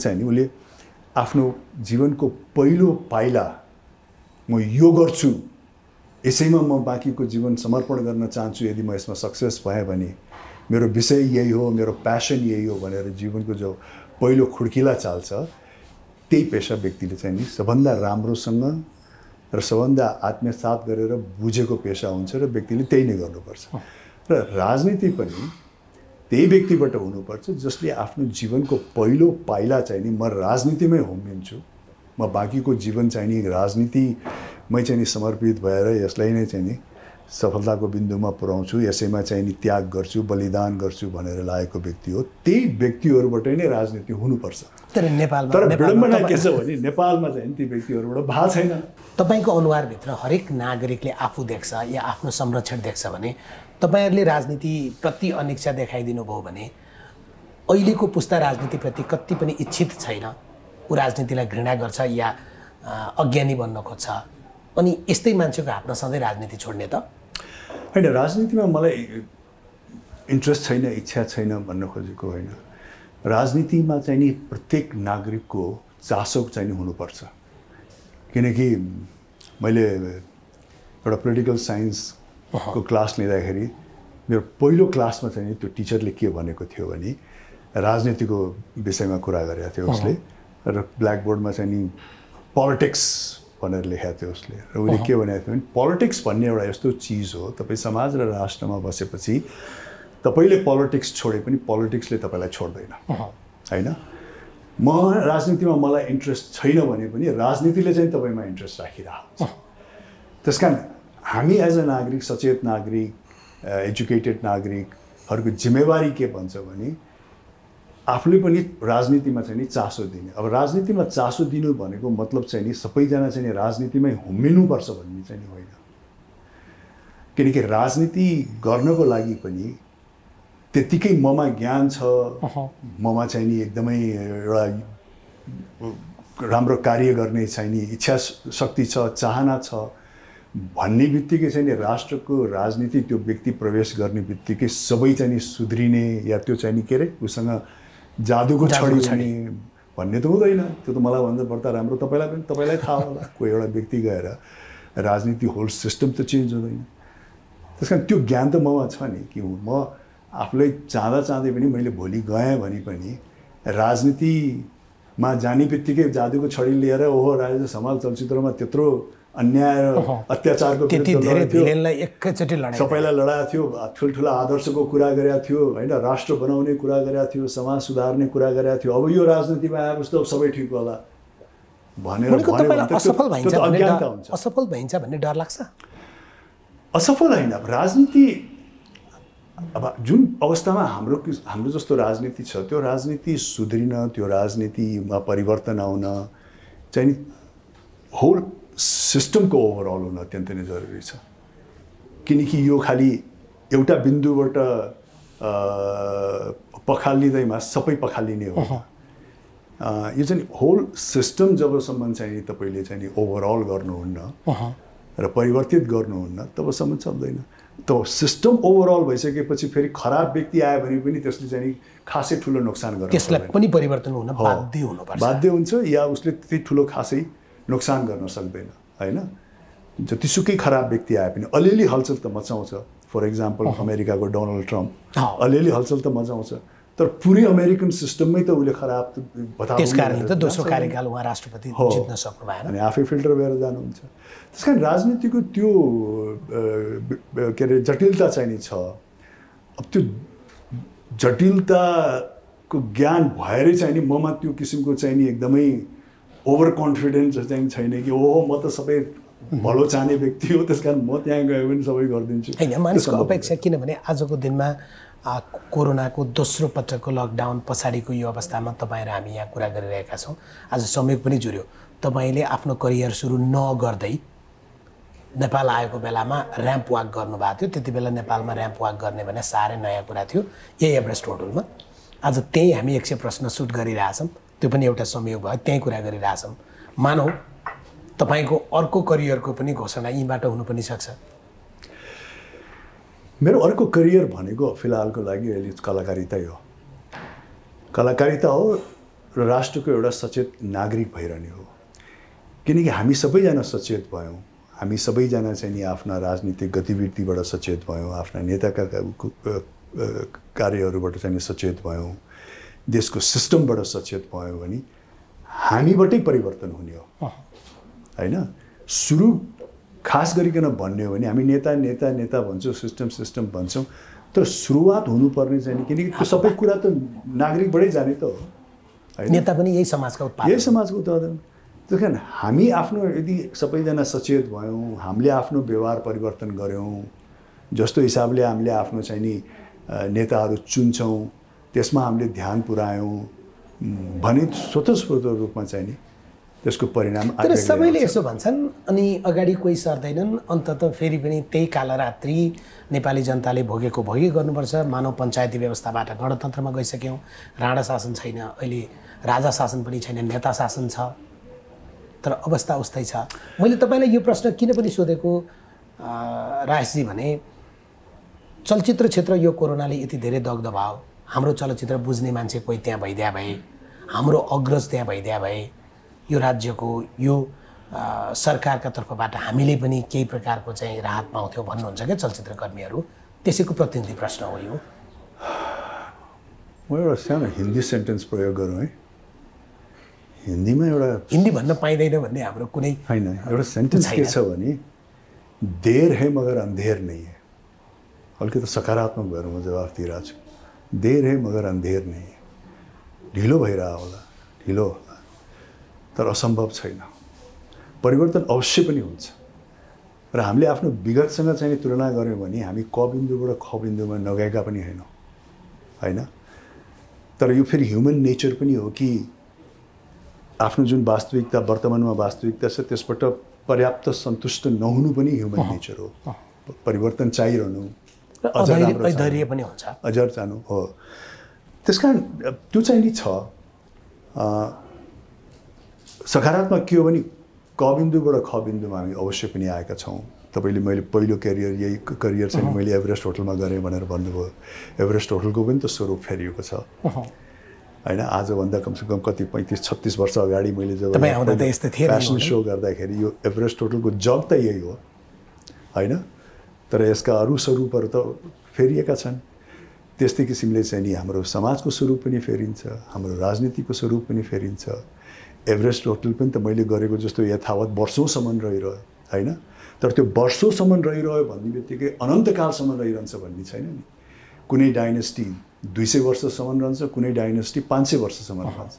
चाहिँ नि उसले आफ्नो जीवनको पहिलो पाइला म यो गर्छु, यसैमा म बाँकीको जीवन समर्पण गर्न चाहन्छु, यदि म यसमा सक्सेस भएँ भने मेरो विषय यही हो, मेरो प्यासन यही हो भनेर जीवनको जो पहिलो खुड्किला चाल्छ, त्यही पेसा व्यक्तिले चाहिँ नि सबभन्दा राम्रोसँग र सबभन्दा आत्मसात गरेर बुझेको पेसा हुन्छ र व्यक्तिले त्यही नै गर्नुपर्छ। र राजनीति पनि त्यही व्यक्तिबाट हुनुपर्छ जसले आफ्नो जीवनको पहिलो पाइला चाहिँ नि म राजनीतिमै होमिन्छु, म बाँकीको जीवन चाहिँ नि राजनीतिमै चाहिँ नि समर्पित भएर यसलाई नै चाहिँ नि सफलताको बिन्दुमा पुर्याउँछु, यसैमा चाहिँ नि त्याग गर्छु, बलिदान गर्छु भनेर लागेको व्यक्ति हो। त्यही व्यक्तिहरूबाट नै राजनीति हुनुपर्छ। तर नेपालमा विडम्बना के छ भने नेपालमा चाहिँ ती व्यक्तिहरूबाट भएको छैन। तपाईँको अनुहारभित्र हरेक नागरिकले आफू देख्छ या आफ्नो संरक्षण देख्छ भने तपाईँहरूले राजनीतिप्रति अनिच्छा देखाइदिनु भयो भने अहिलेको पुस्ता राजनीतिप्रति कति पनि इच्छित छैन, ऊ राजनीतिलाई घृणा गर्छ या अज्ञानी बन्न खोज्छ, अनि यस्तै मान्छेको हातमा सधैँ राजनीति छोड्ने त होइन। राजनीतिमा मलाई इन्ट्रेस्ट छैन, इच्छा छैन भन्न खोजेको होइन। राजनीतिमा चाहिँ नि प्रत्येक नागरिकको चासो चाहिँ नि हुनुपर्छ। किनकि मैले एउटा पोलिटिकल साइन्सको क्लास लिँदाखेरि मेरो पहिलो क्लासमा चाहिँ नि त्यो टिचरले के भनेको थियो भने राजनीतिको विषयमा कुरा गरेको थियो उसले, र ब्ल्याकबोर्डमा चाहिँ नि पोलिटिक्स भनेर लेखेको थियो उसले। र उसले के भनेको थियो भने पोलिटिक्स भन्ने एउटा यस्तो चिज हो, तपाईँ समाज र राष्ट्रमा बसेपछि तपाईँले पोलिटिक्स छोडे पनि पोलिटिक्सले तपाईँलाई छोड्दैन होइन। म राजनीतिमा मलाई इन्ट्रेस्ट छैन भने पनि राजनीतिले चाहिँ तपाईँमा इन्ट्रेस्ट राखिरहेको छ। त्यस कारण हामी एज अ नागरिक, सचेत नागरिक, एजुकेटेड नागरिकहरूको जिम्मेवारी के भन्छ भने आफूले पनि राजनीतिमा चाहिँ नि चासो दिने। अब राजनीतिमा चासो दिनु भनेको मतलब चाहिँ नि सबैजना चाहिँ नि राजनीतिमै होमिनुपर्छ भन्ने चाहिँ नि होइन। किनकि राजनीति गर्नको लागि पनि त्यतिकै ममा ज्ञान छ, ममा चाहिँ नि एकदमै एउटा राम्रो कार्य गर्ने चाहिँ नि इच्छा शक्ति छ, चाहना छ भन्ने बित्तिकै चाहिँ नि राष्ट्रको राजनीति त्यो व्यक्ति प्रवेश गर्ने बित्तिकै सबै चाहिँ नि सुध्रिने या त्यो चाहिँ नि के अरे उसँग जादुको छडी हुने भन्ने त हुँदैन। त्यो त मलाई भन्दा बढ्ता राम्रो तपाईँलाई थाहा होला, कोही एउटा व्यक्ति गएर राजनीति होल सिस्टम त चेन्ज हुँदैन। त्यस कारण त्यो ज्ञान त ममा छ नि कि म आफूलाई चाहँदै पनि मैले भोलि गएँ भने पनि राजनीतिमा जाने बित्तिकै जादुको छडी लिएर ओहो राजा समाल चलचित्रमा त्यत्रो अन्याय र अत्याचारको त्यति धेरै भिलेनलाई एकैचोटि लडाइ सबैलाई लडाएको थियो, ठुल्ठुला आदर्शको कुरा गरेको थियो होइन, राष्ट्र बनाउने कुरा गरेको थियो, समाज सुधार्ने कुरा गरेको थियो। अब यो राजनीतिमा आएपछि त सबै ठिक होला भनेर असफल भइन्छ भन्ने डर लाग्छ। असफल होइन, अब राजनीति अब जुन अवस्थामा हाम्रो जस्तो राजनीति छ त्यो राजनीति सुध्रिन, त्यो राजनीतिमा परिवर्तन आउन चाहिँ नि होल सिस्टमको ओभरअल हुन अत्यन्तै नै जरुरी छ। किनकि यो खालि एउटा बिन्दुबाट पखालिँदैमा सबै पखालिने हो। यो चाहिँ होल सिस्टम जबसम्म चाहिँ तपाईँले चाहिँ नि ओभरअल गर्नुहुन्न र परिवर्तित गर्नुहुन्न तबसम्म चल्दैन। त सिस्टम ओभरअल भइसकेपछि फेरि खराब व्यक्ति आयो भने पनि त्यसले चाहिँ खासै ठुलो नोक्सान गर्छ, त्यसलाई पनि परिवर्तन हुन बाध्य हुनुपर्छ, बाध्य हुन्छ, या उसले त्यति ठुलो खासै नोक्सान गर्न सक्दैन होइन। जतिसुकै खराब व्यक्ति आए पनि अलिअलि हलचल त मचाउँछ। फर इक्जाम्पल अमेरिकाको डोनाल्ड ट्रम्प अलिअलि हलचल त मचाउँछ, तर पुरै अमेरिकन सिस्टममै त उसले खराब बताउनु, त्यसकारणले त दोस्रो कार्यकाल उहाँ राष्ट्रपति जित्न सक्नु भएन अनि आफै फिल्टर भएर जानुहुन्छ। त्यसकारण राजनीतिको त्यो के अरे जटिलता चाहिँ नि छ। अब त्यो जटिलताको ज्ञान भएरै चाहिँ नि ममा त्यो किसिमको चाहिँ नि एकदमै ओभर कन्फिडेन्स चाहिँ छैन कि ओहो म त सबै भलो चाहने व्यक्ति हो, त्यस कारण म त्यहाँ गयो भने सबै गरिदिन्छु। होइन, मानिसको अपेक्षा, किनभने आजको दिनमा कोरोनाको दोस्रो पटकको लकडाउन पछाडिको यो अवस्थामा तपाईँ र हामी यहाँ कुरा गरिरहेका छौँ। आज संयोग पनि जुर्यो, तपाईँले आफ्नो करियर सुरु नगर्दै नेपाल आएको बेलामा ऱ्याम्प वाक गर्नुभएको थियो। त्यति बेला नेपालमा ऱ्याम्प वाक गर्ने भने साह्रै नयाँ कुरा थियो यही एभरेस्ट होटलमा। आज त्यहीँ हामी 100 प्रश्न सुट गरिरहेछौँ, त्यो पनि एउटा संयोग भयो, त्यहीँ कुरा गरिरहेछौँ। मानौ तपाईँको अर्को करियरको पनि घोषणा यहीँबाट हुनु पनि सक्छ। मेरो अर्को करियर भनेको फिलहालको लागि अहिले कलाकारितै हो। कलाकारिता हो र राष्ट्रको एउटा सचेत नागरिक भइरहने हो। किनकि हामी सबैजना सचेत भयौँ, हामी सबैजना चाहिँ नि आफ्ना राजनीतिक गतिविधिबाट सचेत भयौँ, आफ्ना नेताका कार्यहरूबाट चाहिँ सचेत भयौँ, देशको सिस्टमबाट सचेत भयौँ भने हामीबाटै परिवर्तन हुने हो होइन। सुरु खास गरिकन भन्ने हो भने हामी नेता नेता नेता भन्छौँ, सिस्टम सिस्टम भन्छौँ, तर सुरुवात हुनुपर्ने चाहिँ किनकि त्यो सबै कुरा त नागरिकबाटै जाने त हो होइन। नेता पनि यही समाजका उत्पादन, यही समाजको उत्पादन। त्यस कारण हामी आफ्नो यदि सबैजना सचेत भयौँ, हामीले आफ्नो व्यवहार परिवर्तन गऱ्यौँ, जस्तो हिसाबले हामीले आफ्नो चाहिँ नि नेताहरू चुन्छौँ त्यसमा हामीले ध्यान पुर्यायौँ भने स्वतस्फूर्त रूपमा चाहिँ नि त्यसको परिणाम। तर सबैले यसो भन्छन् अनि अगाडि कोही सर्दैनन्, अन्ततः फेरि पनि त्यही कालरात्रि नेपाली जनताले भोगेको भोगे गर्नुपर्छ। मानव पञ्चायती व्यवस्थाबाट गणतन्त्रमा गइसक्यौँ, राणा शासन छैन, अहिले राजा शासन पनि छैन, नेता शासन छ, तर अवस्था उस्तै छ। मैले तपाईँलाई यो प्रश्न किन पनि सोधेको राजेशजी भने चलचित्र क्षेत्र यो कोरोनाले यति धेरै दग्ध भयो, हाम्रो चलचित्र बुझ्ने मान्छे कोही त्यहाँ भइदिया भए, हाम्रो अग्रज त्यहाँ भइदिया भए, यो राज्यको यो सरकारका तर्फबाट हामीले पनि केही प्रकारको चाहिँ राहत पाउँथ्यौँ भन्नुहुन्छ क्या चलचित्रकर्मीहरू, त्यसैको प्रतिनिधि प्रश्न हो यो। म एउटा सानो हिन्दी सेन्टेन्स प्रयोग गरौँ है। हिन्दीमा एउटा हिन्दी भन्न पाइँदैन भन्ने हाम्रो कुनै होइन, एउटा सेन्टेन्स के छ भने देर है मगर अन्धेर नहीं है। अलिकति सकारात्मक भएर म जवाफ दिइरहेको छु। देर है मगर अन्धेर नहीं है। ढिलो भइरहेको होला, ढिलो होला, तर असम्भव छैन। परिवर्तन अवश्य पनि हुन्छ र हामीले आफ्नो विगतसँग चाहिँ तुलना गऱ्यौँ भने हामी क बिन्दुबाट ख बिन्दुमा नगएका पनि होइनौँ होइन। तर यो फेरि ह्युमन नेचर पनि हो कि आफ्नो जुन वास्तविकता वर्तमानमा वास्तविकता छ त्यसबाट पर्याप्त सन्तुष्ट नहुनु पनि ह्युमन नेचर हो। परिवर्तन चाहिरहनु, अझ धैर्य पनि हुन्छ, अझ चाहनु हो। त्यसकारण त्यो चाहिँ नि छ। सकारात्मक के हो भने क बिन्दुबाट ख बिन्दुमा हामी अवश्य पनि आएका छौँ। तपाईँले मैले पहिलो यही करियर चाहिँ मैले एभरेस्ट होटलमा गरेँ भनेर भन्नुभयो। एभरेस्ट होटलको पनि त स्वरूप फेरिएको छ होइन। आजभन्दा कमसेकम कति 35-36 वर्ष अगाडि मैले जब फ्यासन सो गर्दाखेरि यो एभरेस्ट होटलको जग त यही हो होइन। तर यसका अरू स्वरूपहरू त फेरिएका छन्। त्यस्तै किसिमले चाहिँ नि हाम्रो समाजको स्वरूप पनि फेरिन्छ, हाम्रो राजनीतिको स्वरूप पनि फेरिन्छ। एभरेस्ट होटल पनि त मैले गरेको जस्तो यथावत वर्षौँसम्म रहिरह्यो होइन, तर त्यो वर्षौँसम्म रहिरह्यो भन्ने बित्तिकै अनन्तकालसम्म रहिरहन्छ भन्ने छैन नि। कुनै डाइनेस्टी 200 वर्षसम्म रहन्छ, कुनै डाइनेस्टी 500 वर्षसम्म रहन्छ,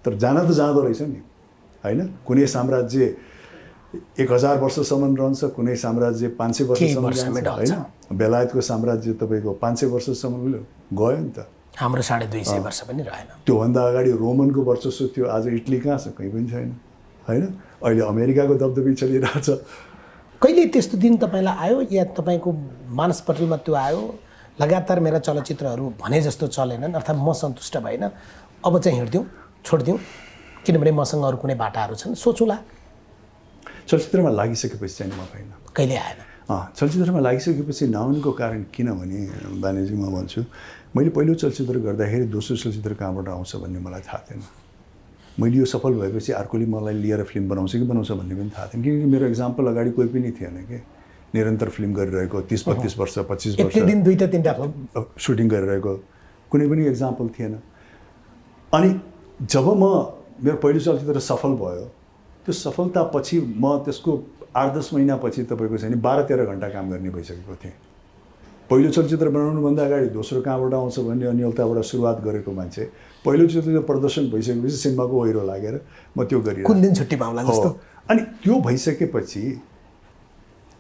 तर जान त जाँदो रहेछ नि होइन। कुनै साम्राज्य 1000 वर्षसम्म रहन्छ, कुनै साम्राज्य 500 वर्षसम्म रहन्छ होइन। बेलायतको साम्राज्य तपाईँको 500 वर्षसम्म गयो नि त, हाम्रो 250 वर्ष पनि रहेन। त्योभन्दा अगाडि रोमनको वर्चस्व थियो, आज इटली कहाँ छ, कहीँ पनि छैन होइन। अहिले अमेरिकाको दबदबी चलिरहेछ। कहिले त्यस्तो दिन तपाईँलाई आयो या तपाईँको मानसपटलमा त्यो आयो, लगातार मेरा चलचित्रहरू भने जस्तो चलेनन् अर्थात् म सन्तुष्ट भएन, अब चाहिँ हिँड्दिउँ छोडिदिउँ किनभने मसँग अरू कुनै बाटाहरू छन्, सोचौँला? चलचित्रमा लागिसकेपछि चाहिँ म भएन, कहिले आएन। चलचित्रमा लागिसकेपछि नआउनुको कारण किनभने बानेजी म भन्छु, मैले पहिलो चलचित्र गर्दाखेरि दोस्रो चलचित्र कहाँबाट आउँछ भन्ने मलाई थाहा थिएन। मैले यो सफल भएपछि अर्कोले मलाई लिएर फिल्म बनाउँछ कि बनाउँछ भन्ने पनि थाहा थिएन, किनकि मेरो इक्जाम्पल अगाडि कोही पनि थिएन कि निरन्तर फिल्म गरिरहेको 30-32 वर्ष 25 वर्ष एक दिन 2-3टा फिल्म सुटिङ गरिरहेको कुनै पनि इक्जाम्पल थिएन। अनि जब मेरो पहिलो चलचित्र सफल भयो, त्यो सफलतापछि म त्यसको 8-10 महिनापछि तपाईँको चाहिँ 12-13 घन्टा काम गर्ने भइसकेको थिएँ। पहिलो चलचित्र बनाउनुभन्दा अगाडि दोस्रो कहाँबाट आउँछ भन्ने अन्यलताबाट सुरुवात गरेको मान्छे पहिलो चलचित्र प्रदर्शन भइसकेपछि सिनेमाको ओहिरो लागेर म त्यो गरिरहेको। कुन दिन छुट्टी पाउला जस्तो। अनि त्यो भइसकेपछि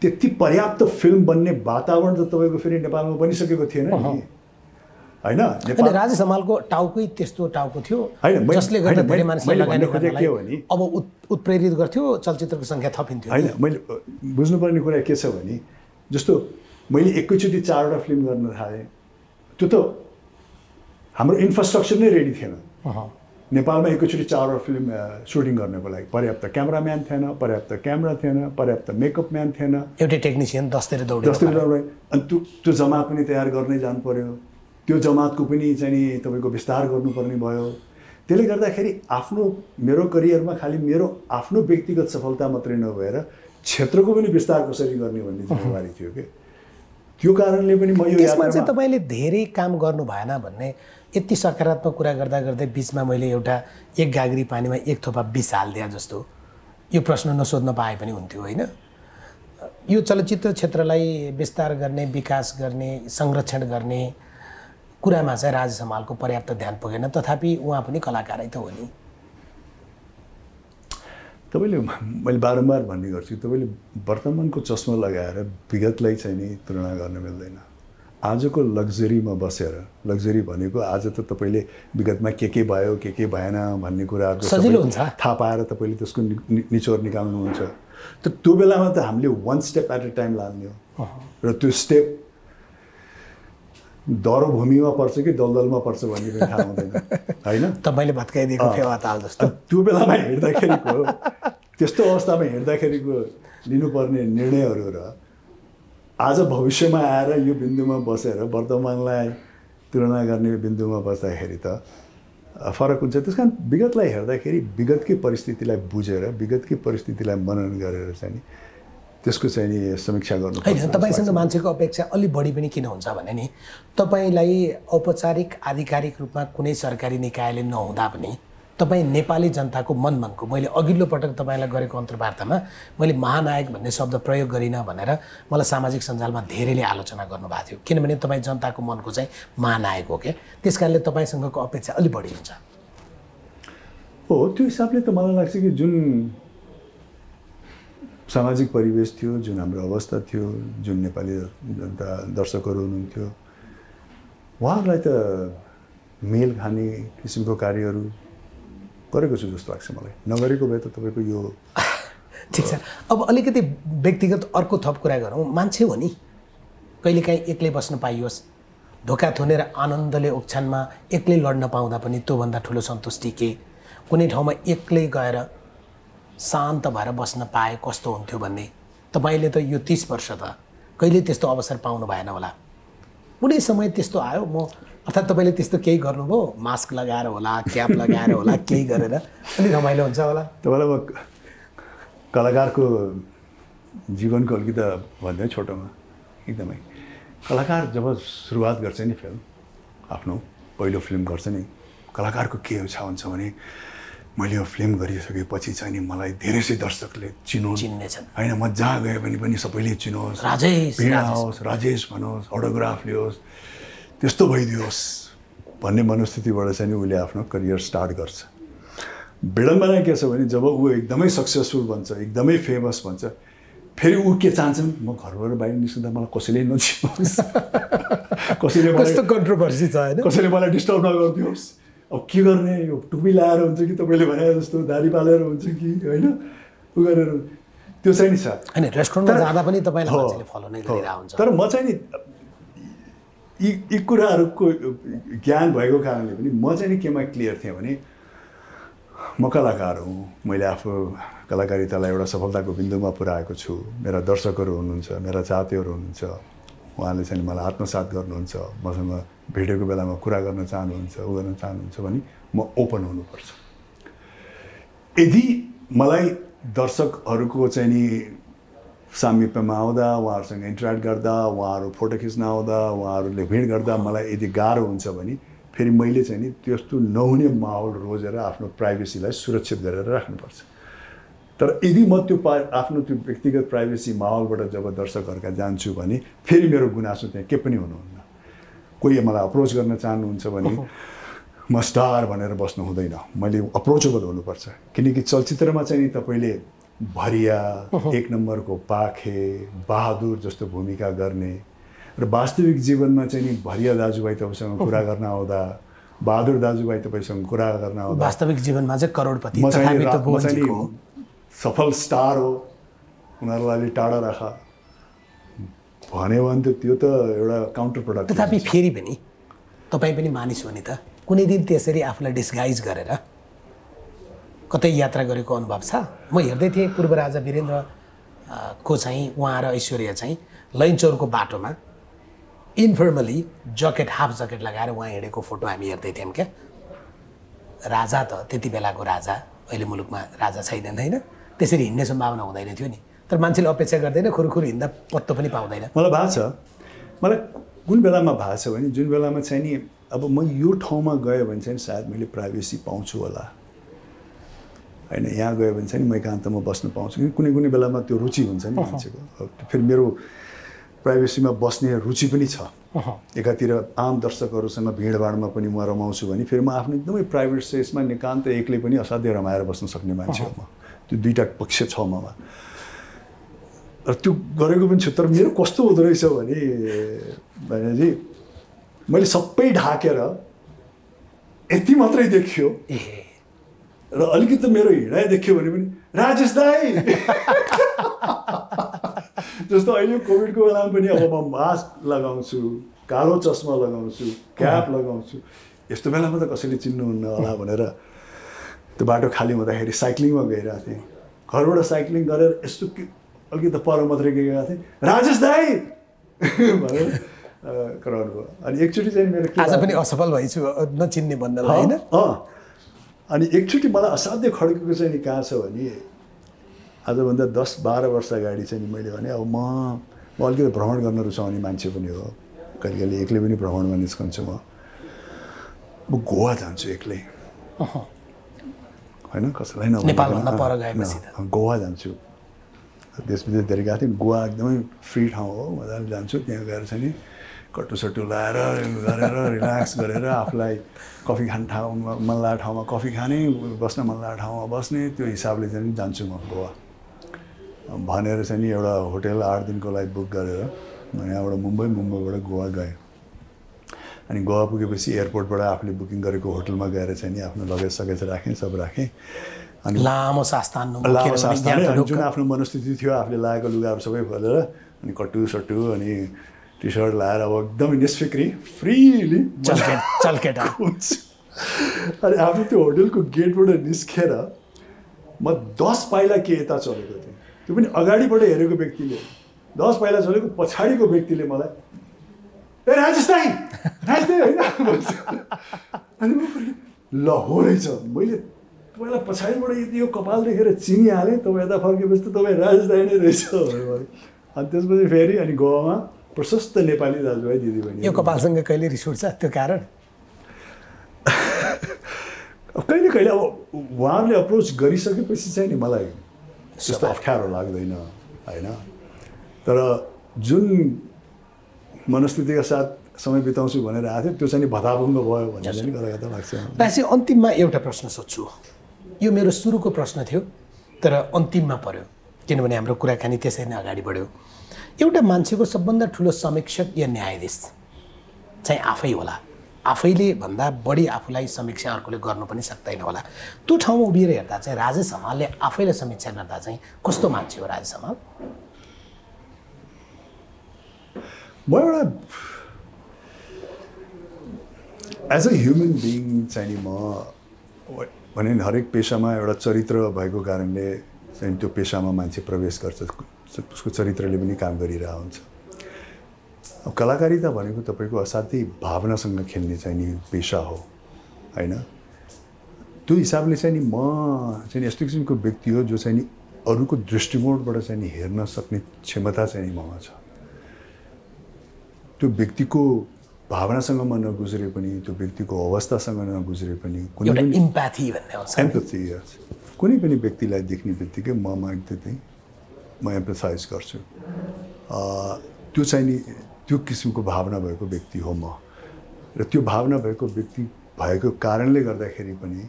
त्यति पर्याप्त फिल्म बन्ने वातावरण त तपाईँको फेरि नेपालमा बनिसकेको थिएन नि होइन। नेपाल राजेश हमालको टाउकै त्यस्तो टाउको थियो जसले गर्दा धेरै मान्छेले लगानी गर्नलाई अब उत्प्रेरित गर्थ्यो, चलचित्रको सङ्ख्या थपिन्थ्यो। होइन, मैले बुझ्नुपर्ने कुरा के छ भने जस्तो मैले एकैचोटि 4वटा फिल्म गर्न थालेँ, त्यो त हाम्रो इन्फ्रास्ट्रक्चर नै रेडी थिएन। नेपालमा एकैचोटि 4वटा फिल्म सुटिङ गर्नको लागि पर्याप्त क्यामेराम्यान थिएन, पर्याप्त क्यामेरा थिएन, पर्याप्त मेकअप म्यान थिएन, एउटै टेक्निसियन 10 दौडे। अनि त्यो जमात पनि तयार गर्नै जानु पर्यो, त्यो जमातको पनि चाहिँ नि तपाईँको विस्तार गर्नुपर्ने भयो। त्यसले गर्दाखेरि मेरो करियरमा खालि मेरो आफ्नो व्यक्तिगत सफलता मात्रै नभएर क्षेत्रको पनि विस्तार कसरी गर्ने भन्ने जिम्मेवारी थियो कि। त्यो कारणले पनि म यो त्यसमा चाहिँ तपाईँले धेरै काम गर्नु भएन भन्ने यति सकारात्मक कुरा गर्दा गर्दै बिचमा मैले एउटा एक गाग्री पानीमा एक थोपा विष हालिदिए जस्तो यो प्रश्न नसोध्न पाए पनि हुन्थ्यो होइन। यो चलचित्र क्षेत्रलाई विस्तार गर्ने, विकास गर्ने, संरक्षण गर्ने कुरामा चाहिँ राजेश हमालको पर्याप्त ध्यान पुगेन, तथापि उहाँ पनि कलाकारै त हो नि। तपाईँले मैले बारम्बार भन्ने गर्छु, तपाईँले वर्तमानको चस्मा लगाएर विगतलाई चाहिँ नि तुलना गर्न मिल्दैन। आजको लग्जरीमा बसेर, लग्जरी भनेको आज त तपाईँले विगतमा के भयो के भएन भन्ने कुराहरू सजिलो हुन्छ थाहा पाएर तपाईँले त्यसको निचोड निकाल्नुहुन्छ। तर त्यो बेलामा त हामीले 1 स्टेप एट अ टाइम लाग्ने हो र त्यो स्टेप दरो भूमिमा पर्छ कि दलदलमा पर्छ भन्ने पनि थाहा हुँदैन होइन। तपाईँले भत्काइदिएको फेवा ताल जस्तो त्यो बेलामा हिँड्दाखेरिको त्यस्तो अवस्थामा हिँड्दाखेरिको लिनुपर्ने निर्णयहरू र आज भविष्यमा आएर यो बिन्दुमा बसेर वर्तमानलाई तुलना गर्ने बिन्दुमा बस्दाखेरि त फरक हुन्छ। त्यस कारण विगतलाई हेर्दाखेरि विगतकै परिस्थितिलाई बुझेर, विगतकै परिस्थितिलाई मनन गरेर चाहिँ त्यसको चाहिँ नि समीक्षा गर्नु होइन। तपाईँसँग मान्छेको अपेक्षा अलि बढी पनि किन हुन्छ भने नि तपाईँलाई औपचारिक आधिकारिक रूपमा कुनै सरकारी निकायले नहुँदा पनि तपाईँ नेपाली जनताको मनको मैले अघिल्लो पटक तपाईँलाई गरेको अन्तर्वार्तामा मैले महानायक भन्ने शब्द प्रयोग गरिनँ भनेर मलाई सामाजिक सञ्जालमा धेरैले आलोचना गर्नुभएको थियो, किनभने तपाईँ जनताको मनको चाहिँ महानायक हो क्या। त्यस कारणले तपाईँसँगको अपेक्षा अलि बढी हुन्छ हो। त्यो हिसाबले त मलाई लाग्छ कि जुन सामाजिक परिवेश थियो, जुन हाम्रो अवस्था थियो, जुन नेपाली जनता दर्शकहरू हुनुहुन्थ्यो उहाँहरूलाई त मेल खाने किसिमको कार्यहरू गरेको छु जस्तो लाग्छ मलाई। नगरेको भए त तपाईँको यो ठिक छ। अब अलिकति व्यक्तिगत अर्को थप कुरा गरौँ। मान्छे हो नि, कहिलेकाहीँ एक्लै बस्न पाइयोस्, ढोका थुनेर आनन्दले ओछ्यानमा एक्लै लड्न पाउँदा पनि त्योभन्दा ठुलो सन्तुष्टि के। कुनै ठाउँमा एक्लै गएर शान्त भएर बस्न पाए कस्तो हुन्थ्यो भन्ने। तपाईँले त यो 30 वर्ष त कहिले त्यस्तो अवसर पाउनु भएन होला, कुनै समय त्यस्तो आयो म अर्थात् तपाईँले त्यस्तो केही गर्नुभयो, मास्क लगाएर होला, क्याप लगाएर होला, केही गरेर अलि रमाइलो हुन्छ होला। तपाईँलाई म कलाकारको जीवनको अलिकति भन्दै छोटोमा एकदमै कलाकार जब सुरुवात गर्छ नि फिल्म आफ्नो पहिलो फिल्म गर्छ नि कलाकारको के छ भन्छ भने मैले यो फिल्म गरिसकेपछि चाहिँ नि मलाई धेरै चाहिँ दर्शकले चिन्नेछन् होइन म जहाँ गए पनि सबैले चिनोस् राजेश भिड आओस् राजेश भनोस् अटोग्राफ लियोस् त्यस्तो भइदियोस् भन्ने मनस्थितिबाट चाहिँ नि उसले आफ्नो करियर स्टार्ट गर्छ विडम्बना के छ भने जब ऊ एकदमै सक्सेसफुल बन्छ एकदमै फेमस बन्छ फेरि ऊ के चाहन्छन् म घरबाट बाहिर निस्किँदा मलाई कसैले नचिनोस् कसैले कस्तो कन्ट्रोभर्सी छ होइन कसैले मलाई डिस्टर्ब नगरिदियोस् अब के गर्ने यो टुपी लाएर हुन्छ कि तपाईँले भने जस्तो दारी पालेर हुन्छ कि होइन उ गरेर त्यो चाहिँ नि छ होइन रेस्टुरेन्टमा जाँदा पनि तपाईँलाई मान्छेले फलो नै गरिरहेको हुन्छ तर म चाहिँ नि यी कुराहरूको ज्ञान भएको कारणले पनि म चाहिँ नि केमा क्लियर थिएँ भने म कलाकार हुँ मैले आफू कलाकारितालाई एउटा सफलताको बिन्दुमा पुर्याएको छु मेरा दर्शकहरू हुनुहुन्छ मेरा चाहतीहरू हुनुहुन्छ उहाँले चाहिँ मलाई आत्मसात गर्नुहुन्छ मसँग भेटेको बेलामा कुरा गर्न चाहनुहुन्छ उ गर्न चाहनुहुन्छ भने म ओपन हुनुपर्छ यदि मलाई दर्शकहरूको चाहिँ नि सामिप्यमा आउँदा उहाँहरूसँग इन्टरेक्ट गर्दा उहाँहरू फोटो खिच्न आउँदा उहाँहरूले भिड गर्दा मलाई यदि गाह्रो हुन्छ भने फेरि मैले चाहिँ नि त्यस्तो नहुने माहौल रोजेर आफ्नो प्राइभेसीलाई सुरक्षित गरेर राख्नुपर्छ तर यदि म त्यो आफ्नो त्यो व्यक्तिगत प्राइभेसी माहौलबाट जब दर्शकहरूका जान्छु भने फेरि मेरो गुनासो त्यहाँ के पनि हुनुहुन्न कोही मलाई अप्रोच गर्न चाहनुहुन्छ भने म स्टार भनेर बस्नु हुँदैन मैले अप्रोचेबल हुनुपर्छ किनकि चलचित्रमा चाहिँ नि तपाईँले भरिया एक नम्बरको पाखे बहादुर जस्तो भूमिका गर्ने र वास्तविक जीवनमा चाहिँ नि भरिया दाजुभाइ तपाईँसँग कुरा गर्न आउँदा बहादुर दाजुभाइ तपाईँसँग कुरा गर्न आउँदा वास्तविक जीवनमा चाहिँ करोडपति म चाहिँ सफल स्टार हो उनीहरूलाई टाढा राख भन्यो भने त त्यो त एउटा काउन्टर प्रोडक्ट तथापि फेरि पनि तपाईँ पनि मानिस हो नि त कुनै दिन त्यसरी आफूलाई डिस्गाइज गरेर कतै यात्रा गरेको अनुभव छ म हेर्दै थिएँ पूर्व राजा वीरेन्द्र को चाहिँ उहाँ र ऐश्वर्या चाहिँ लैनचौरको बाटोमा इन्फर्मली जकेट हाफ जकेट लगाएर उहाँ हिँडेको फोटो हामी हेर्दै थियौँ क्या राजा त त्यति बेलाको राजा अहिले मुलुकमा राजा छैनन् होइन त्यसरी हिँड्ने सम्भावना हुँदैन थियो नि तर मान्छेले अपेक्षा गर्दैन खुरुखुरु हिँड्दा पत्तो पनि पाउँदैन मलाई भएको छ मलाई कुन बेलामा भएको छ भने जुन बेलामा चाहिँ नि अब म यो ठाउँमा गयो भने चाहिँ सायद मैले प्राइभेसी पाउँछु होला होइन यहाँ गयो भने चाहिँ म एकान्तमा बस्न पाउँछु कि कुनै कुनै बेलामा त्यो रुचि हुन्छ नि मान्छेको फेरि मेरो प्राइभेसीमा बस्ने रुचि पनि छ एकातिर आम दर्शकहरूसँग भिडभाडमा पनि म रमाउँछु भने फेरि म आफ्नो एकदमै प्राइभेट स्पेसमा निकान्त एक्लै पनि असाध्यै रमाएर बस्न सक्ने मान्छे हो म त्यो दुईवटा पक्ष छ ममा र त्यो गरेको पनि छु तर मेरो कस्तो हुँदो रहेछ भनेपछि मैले सबै ढाकेर यति मात्रै देखियो र अलिकति मेरो हिँडाइ देखियो भने पनि राजेश दाई जस्तो अहिले कोभिडको बेलामा पनि अब म मास्क लगाउँछु कालो चस्मा लगाउँछु क्याप लगाउँछु यस्तो बेलामा त कसैले चिन्नुहुन्न होला भनेर त्यो बाटो खाली हुँदाखेरि साइक्लिङमा गइरहेको थिएँ घरबाट साइक्लिङ गरेर यस्तो अलिकति पर मात्रै गएको थिएँ राजेश दाई भनेर कराउनु भयो अनि एकचोटि चाहिँ मेरो आज पनि असफल भइछु नचिन्ने भन्नलाई होइन अनि एकचोटि मलाई असाध्य खड्केको चाहिँ नि कहाँ छ भने आजभन्दा 10-12 वर्ष अगाडि चाहिँ मैले भने अब म अलिकति भ्रमण गर्न रुचाउने मान्छे पनि हो कहिले कहिले एक्लै पनि भ्रमणमा निस्कन्छु म गोवा जान्छु एक्लै होइन कसैलाई गोवा जान्छु देश विदेश धेरै गएको थिएँ गोवा एकदमै फ्री ठाउँ हो मजाले जान्छु त्यहाँ गएर चाहिँ नि कट्टुसट्टु लाएर गरेर रिल्याक्स गरेर आफूलाई कफी खाने ठाउँमा मन लागेको ठाउँमा कफी खाने बस्न मन लागेको ठाउँमा बस्ने त्यो हिसाबले चाहिँ जान्छु म गोवा भनेर चाहिँ नि एउटा होटल 8 दिनको लागि बुक गरेर म यहाँबाट मुम्बईबाट गोवा गएँ अनि गोवा पुगेपछि एयरपोर्टबाट आफूले बुकिङ गरेको होटलमा गएर चाहिँ नि आफ्नो लगेज सगेज राखेँ सब राखेँ अनि लामो सास्तान जुन आफ्नो मनस्थिति थियो आफूले लगाएको लुगाहरू सबै खोलेर अनि कट्टु सट्टु अनि टी सर्ट लगाएर अब एकदमै निस्फिक्री फ्रीली चल्केटा अनि आफ्नो त्यो होटलको गेटबाट निस्केर म 10 पाइला के यता चलेको थिएँ त्यो पनि अगाडिबाट हेरेको व्यक्तिले 10 पाइला चलेको पछाडिको व्यक्तिले मलाई ए राजेश दाई होइन अनि म ल हो रहेछ मैले तपाईँलाई पछाडिबाट यति यो कपाल देखेर चिनिहालेँ तपाईँ यता फर्केपछि त तपाईँ राजेश दाई नै रहेछ अनि त्यसपछि फेरि अनि गोवामा प्रशस्त नेपाली दाजुभाइ दिदीबहिनी यो कपालसँग कहिले रिस उठ्छ त्यो कारण कहिले कहिले अब उहाँहरूले अप्रोच गरिसकेपछि चाहिँ नि मलाई त्यस्तो अप्ठ्यारो लाग्दैन होइन तर जुन मनस्थितिका साथ समय बिताउँछु भनेर आएको थियो त्यो चाहिँ नि भताभङ्ग भयो भन्ने चाहिँ कता कता लाग्छ राशि अन्तिममा एउटा प्रश्न सोध्छु यो मेरो सुरुको प्रश्न थियो तर अन्तिममा पर्यो किनभने हाम्रो कुराकानी त्यसरी नै अगाडि बढ्यो एउटा मान्छेको सबभन्दा ठुलो समीक्षक या न्यायाधीश चाहिँ आफै होला आफैले भन्दा बढी आफूलाई समीक्षा अर्कोले गर्नु पनि सक्दैन होला त्यो ठाउँमा उभिएर हेर्दा चाहिँ राजेश हमालले आफैलाई समीक्षा गर्दा चाहिँ कस्तो मान्छे हो राजेश हमाल म एउटा एज अ ह्युमन बिइङ चाहिँ नि म भने हरेक पेसामा एउटा चरित्र भएको कारणले चाहिँ त्यो पेसामा मान्छे प्रवेश गर्छ उसको चरित्रले पनि काम गरिरहेको हुन्छ अब कलाकारिता भनेको तपाईँको असाध्यै भावनासँग खेल्ने चाहिँ नि पेसा हो होइन त्यो हिसाबले चाहिँ नि म चाहिँ यस्तो किसिमको व्यक्ति हो जो चाहिँ नि अरूको दृष्टिकोणबाट चाहिँ नि हेर्न सक्ने क्षमता चाहिँ नि ममा छ त्यो व्यक्तिको भावनासँग म नगुज्रे पनि त्यो व्यक्तिको अवस्थासँग नगुज्रे पनि कुनै पनि इम्प्याथी भन्ने हुन्छ एम्पथी कुनै पनि व्यक्तिलाई देख्ने बित्तिकै ममा एकदमै म एम्पथाइज गर्छु त्यो चाहिँ नि त्यो किसिमको भावना भएको व्यक्ति हो म र त्यो भावना भएको व्यक्ति भएको कारणले गर्दाखेरि पनि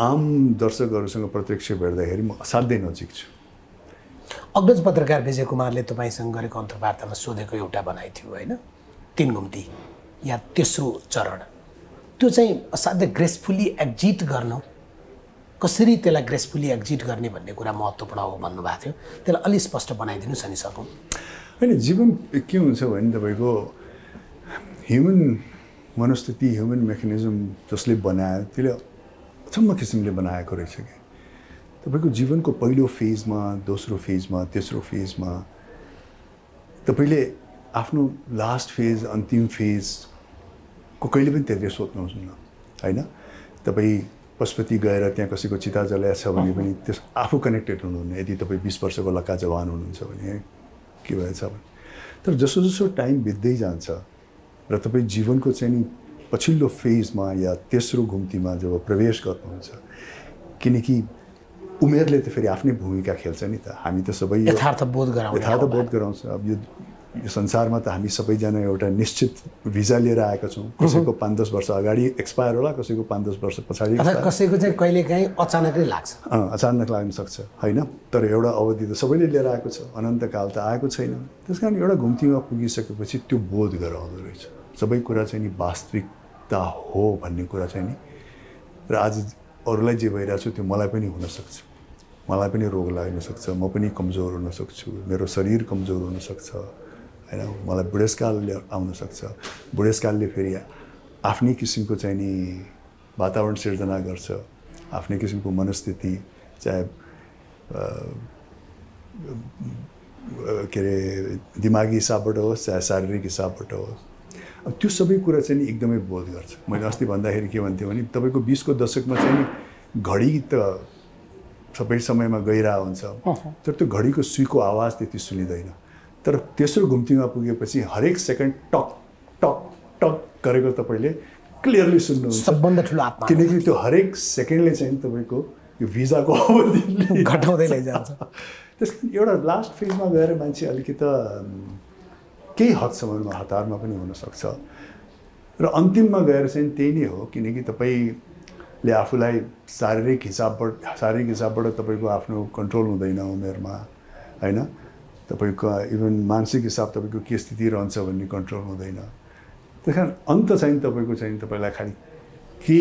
आम दर्शकहरूसँग प्रत्यक्ष भेट्दाखेरि म असाध्यै नजिक छु अग्रज पत्रकार विजय कुमारले तपाईँसँग गरेको अन्तर्वार्तामा सोधेको एउटा भनाइ थियो होइन 3 घुम्ती या तेस्रो चरण त्यो चाहिँ असाध्यै ग्रेसफुल्ली एक्जिट गर्नु कसरी त्यसलाई ग्रेसफुल्ली एक्जिट गर्ने भन्ने कुरा महत्त्वपूर्ण हो भन्नुभएको थियो त्यसलाई अलि स्पष्ट बनाइदिनुहोस् अनि सकौँ होइन जीवन के हुन्छ भने तपाईँको ह्युमन मनस्थिति ह्युमन मेकानिजम जसले बनायो त्यसले अचम्म किसिमले बनाएको रहेछ कि तपाईँको जीवनको पहिलो फेजमा दोस्रो फेजमा तेस्रो फेजमा तपाईँले आफ्नो लास्ट फेज अन्तिम फेजको कहिले पनि त्यसले सोध्नुहोस् न होइन तपाईँ पशुपति गएर त्यहाँ कसैको चिता जलाएको छ भने पनि त्यस आफू कनेक्टेड हुनुहुन्न यदि तपाईँ 20 वर्षको लक्का जवान हुनुहुन्छ भने के भएछ भने तर जसो जसो टाइम बित्दै जान्छ र तपाईँ जीवनको चाहिँ नि पछिल्लो फेजमा या तेस्रो घुम्तीमा जब प्रवेश गर्नुहुन्छ किनकि उमेरले त फेरि आफ्नै भूमिका खेल्छ नि त हामी त सबै यथार्थबोध गराउँछ अब यो संसारमा त हामी सबैजना एउटा निश्चित भिजा लिएर आएका छौँ कसैको 5-10 वर्ष अगाडि एक्सपायर होला कसैको 5-10 वर्ष पछाडि कसैको चाहिँ कहिलेकाहीँ अचानकै लाग्छ अचानक लाग्न सक्छ होइन तर एउटा अवधि त सबैले लिएर आएको छ अनन्तकाल त आएको छैन त्यस कारण एउटा घुम्तीमा पुगिसकेपछि त्यो बोध गराउँदो रहेछ सबै कुरा चाहिँ नि वास्तविकता हो भन्ने कुरा चाहिँ नि र आज अरूलाई जे भइरहेको छु त्यो मलाई पनि हुनसक्छ मलाई पनि रोग लाग्न सक्छ म पनि कमजोर हुन सक्छु मेरो शरीर कमजोर हुनसक्छ होइन मलाई बुढेसकालले आउन सक्छ बुढेसकालले फेरि आफ्नै किसिमको चाहिँ नि वातावरण सिर्जना गर्छ आफ्नै किसिमको मनस्थिति चाहे के अरे दिमागी हिसाबबाट होस् चाहे शारीरिक हिसाबबाट होस् अब त्यो सबै कुरा चाहिँ नि एकदमै बोध गर्छ मैले अस्ति भन्दाखेरि के भन्थेँ भने तपाईँको 20 को दशकमा चाहिँ नि घडी त सबै समयमा गइरहेको हुन्छ तर त्यो घडीको सुईको आवाज त्यति सुनिँदैन तर तेस्रो घुम्तीमा पुगेपछि हरेक सेकेन्ड टक टक टक गरेको तपाईँले क्लियरली सुन्नुहुन्छ सबभन्दा ठुलो आत्मा किनकि त्यो हरेक सेकेन्डले चाहिँ तपाईँको यो भिजाको अवधि घटाउँदै लैजान्छ त्यस एउटा लास्ट फेजमा गएर मान्छे अलिकति केही हदसम्ममा हतारमा पनि हुनसक्छ र अन्तिममा गएर चाहिँ त्यही नै हो किनकि तपाईँले आफूलाई शारीरिक हिसाबबाट तपाईँको आफ्नो कन्ट्रोल हुँदैन उमेरमा होइन तपाईँको इभन मानसिक हिसाब तपाईँको के स्थिति रहन्छ भन्ने कन्ट्रोल हुँदैन त्यस कारण अन्त चाहिँ तपाईँको चाहिँ तपाईँलाई खालि के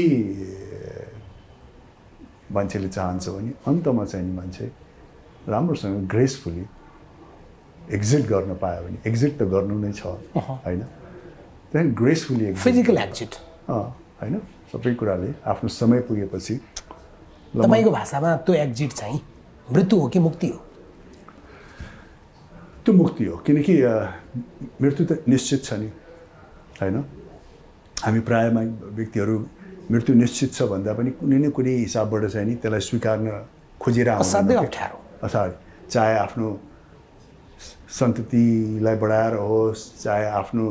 मान्छेले चाहन्छ भने अन्तमा चाहिँ मान्छे राम्रोसँग ग्रेसफुली एक्जिट गर्न पायो भने एक्जिट त गर्नु नै छ होइन त्यहाँदेखि ग्रेसफुली फिजिकल एक्जिट होइन सबै कुराले आफ्नो समय पुगेपछि तपाईँको भाषामा त्यो एक्जिट चाहिँ मृत्यु हो कि मुक्ति हो त्यो मुक्ति हो किनकि मृत्यु त निश्चित छ नि होइन हामी प्रायः व्यक्तिहरू मृत्यु निश्चित छ भन्दा पनि कुनै न कुनै हिसाबबाट चाहिँ नि त्यसलाई स्वीकार्न खोजिरहेको असाध्यै अप्ठ्यारो चाहे आफ्नो सन्ततिलाई बढाएर होस् चाहे आफ्नो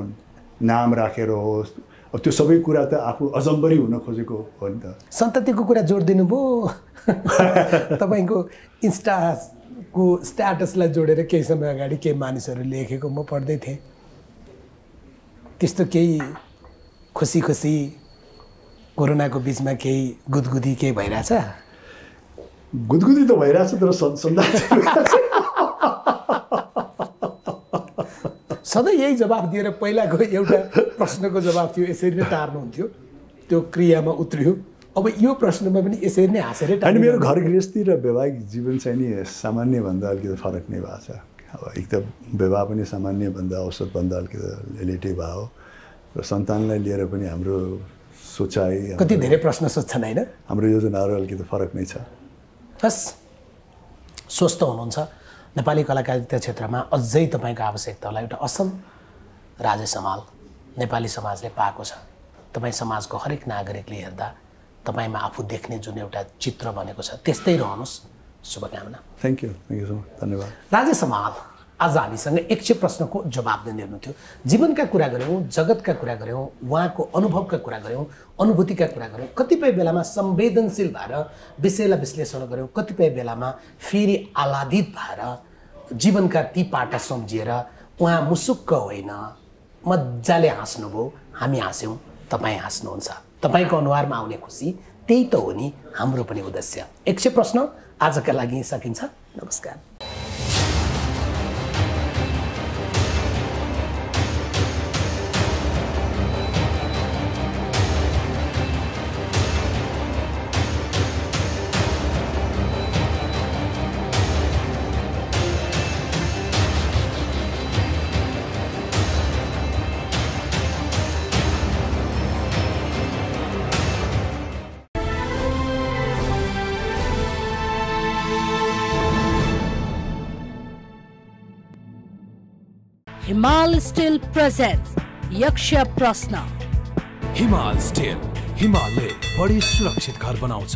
नाम राखेर होस्, अब त्यो सबै कुरा त आफू अजम्बरी हुन खोजेको हो नि त। सन्ततिको कुरा जोड दिनुभयो। तपाईँको इन्स्टाको स्ट्याटसलाई जोडेर केही समय अगाडि केही मानिसहरू लेखेको म पढ्दै थिएँ। त्यस्तो केही खुसी खुसी कोरोनाको बिचमा केही गुदगुदी केही भइरहेछ? गुदगुदी त भइरहेछ, तर सधैँ यही जवाब दिएर पहिलाको एउटा प्रश्नको जवाब थियो यसरी नै टार्नुहुन्थ्यो, त्यो क्रियामा उत्रियो। अब यो प्रश्नमा पनि यसरी नै हाँसेर अनि मेरो घर गृहस्थी र वैवाहिक जीवन चाहिँ नि सामान्यभन्दा अलिकति फरक नै भएको छ। अब एक त विवाह पनि सामान्यभन्दा औसतभन्दा अलिकति रिलेटिभ भयो र सन्तानलाई लिएर पनि हाम्रो सोचाइ, कति धेरै प्रश्न सोध्छन् होइन? हाम्रो योजनाहरू अलिकति फरक नै छ। हस्, स्वस्थ हुनुहुन्छ। नेपाली कलाकारिता क्षेत्रमा अझै तपाईँको आवश्यकतालाई एउटा असल राजे समाल नेपाली समाजले पाएको छ। तपाईँ समाजको हरेक नागरिकले हेर्दा तपाईँमा आफू देख्ने जुन एउटा चित्र बनेको छ त्यस्तै रहनुहोस्। शुभकामना। थ्याङ्क यू सो मच, धन्यवाद। राजे समाल आज हामीसँग 100 प्रश्नको जवाब दिने हुनुहुन्थ्यो। जीवनका कुरा गऱ्यौँ, जगतका कुरा गऱ्यौँ, उहाँको अनुभवका कुरा गऱ्यौँ, अनुभूतिका कुरा गऱ्यौँ। कतिपय बेलामा संवेदनशील भएर विषयलाई विश्लेषण गऱ्यौँ, कतिपय बेलामा फेरि आह्लादित भएर जीवनका ती पाटा सम्झिएर उहाँ मुसुक्क होइन मजाले हाँस्नुभयो, हामी हाँस्यौँ, तपाईँ हाँस्नुहुन्छ। तपाईँको अनुहारमा आउने खुसी त्यही त हो नि हाम्रो पनि उद्देश्य। 100 प्रश्न आजका लागि सकिन्छ। नमस्कार। हिमाल स्टिल प्रेजेंट्स यक्ष प्रश्न। हिमाल स्टिल, हिमालले बढी सुरक्षित घर बनाउँछ।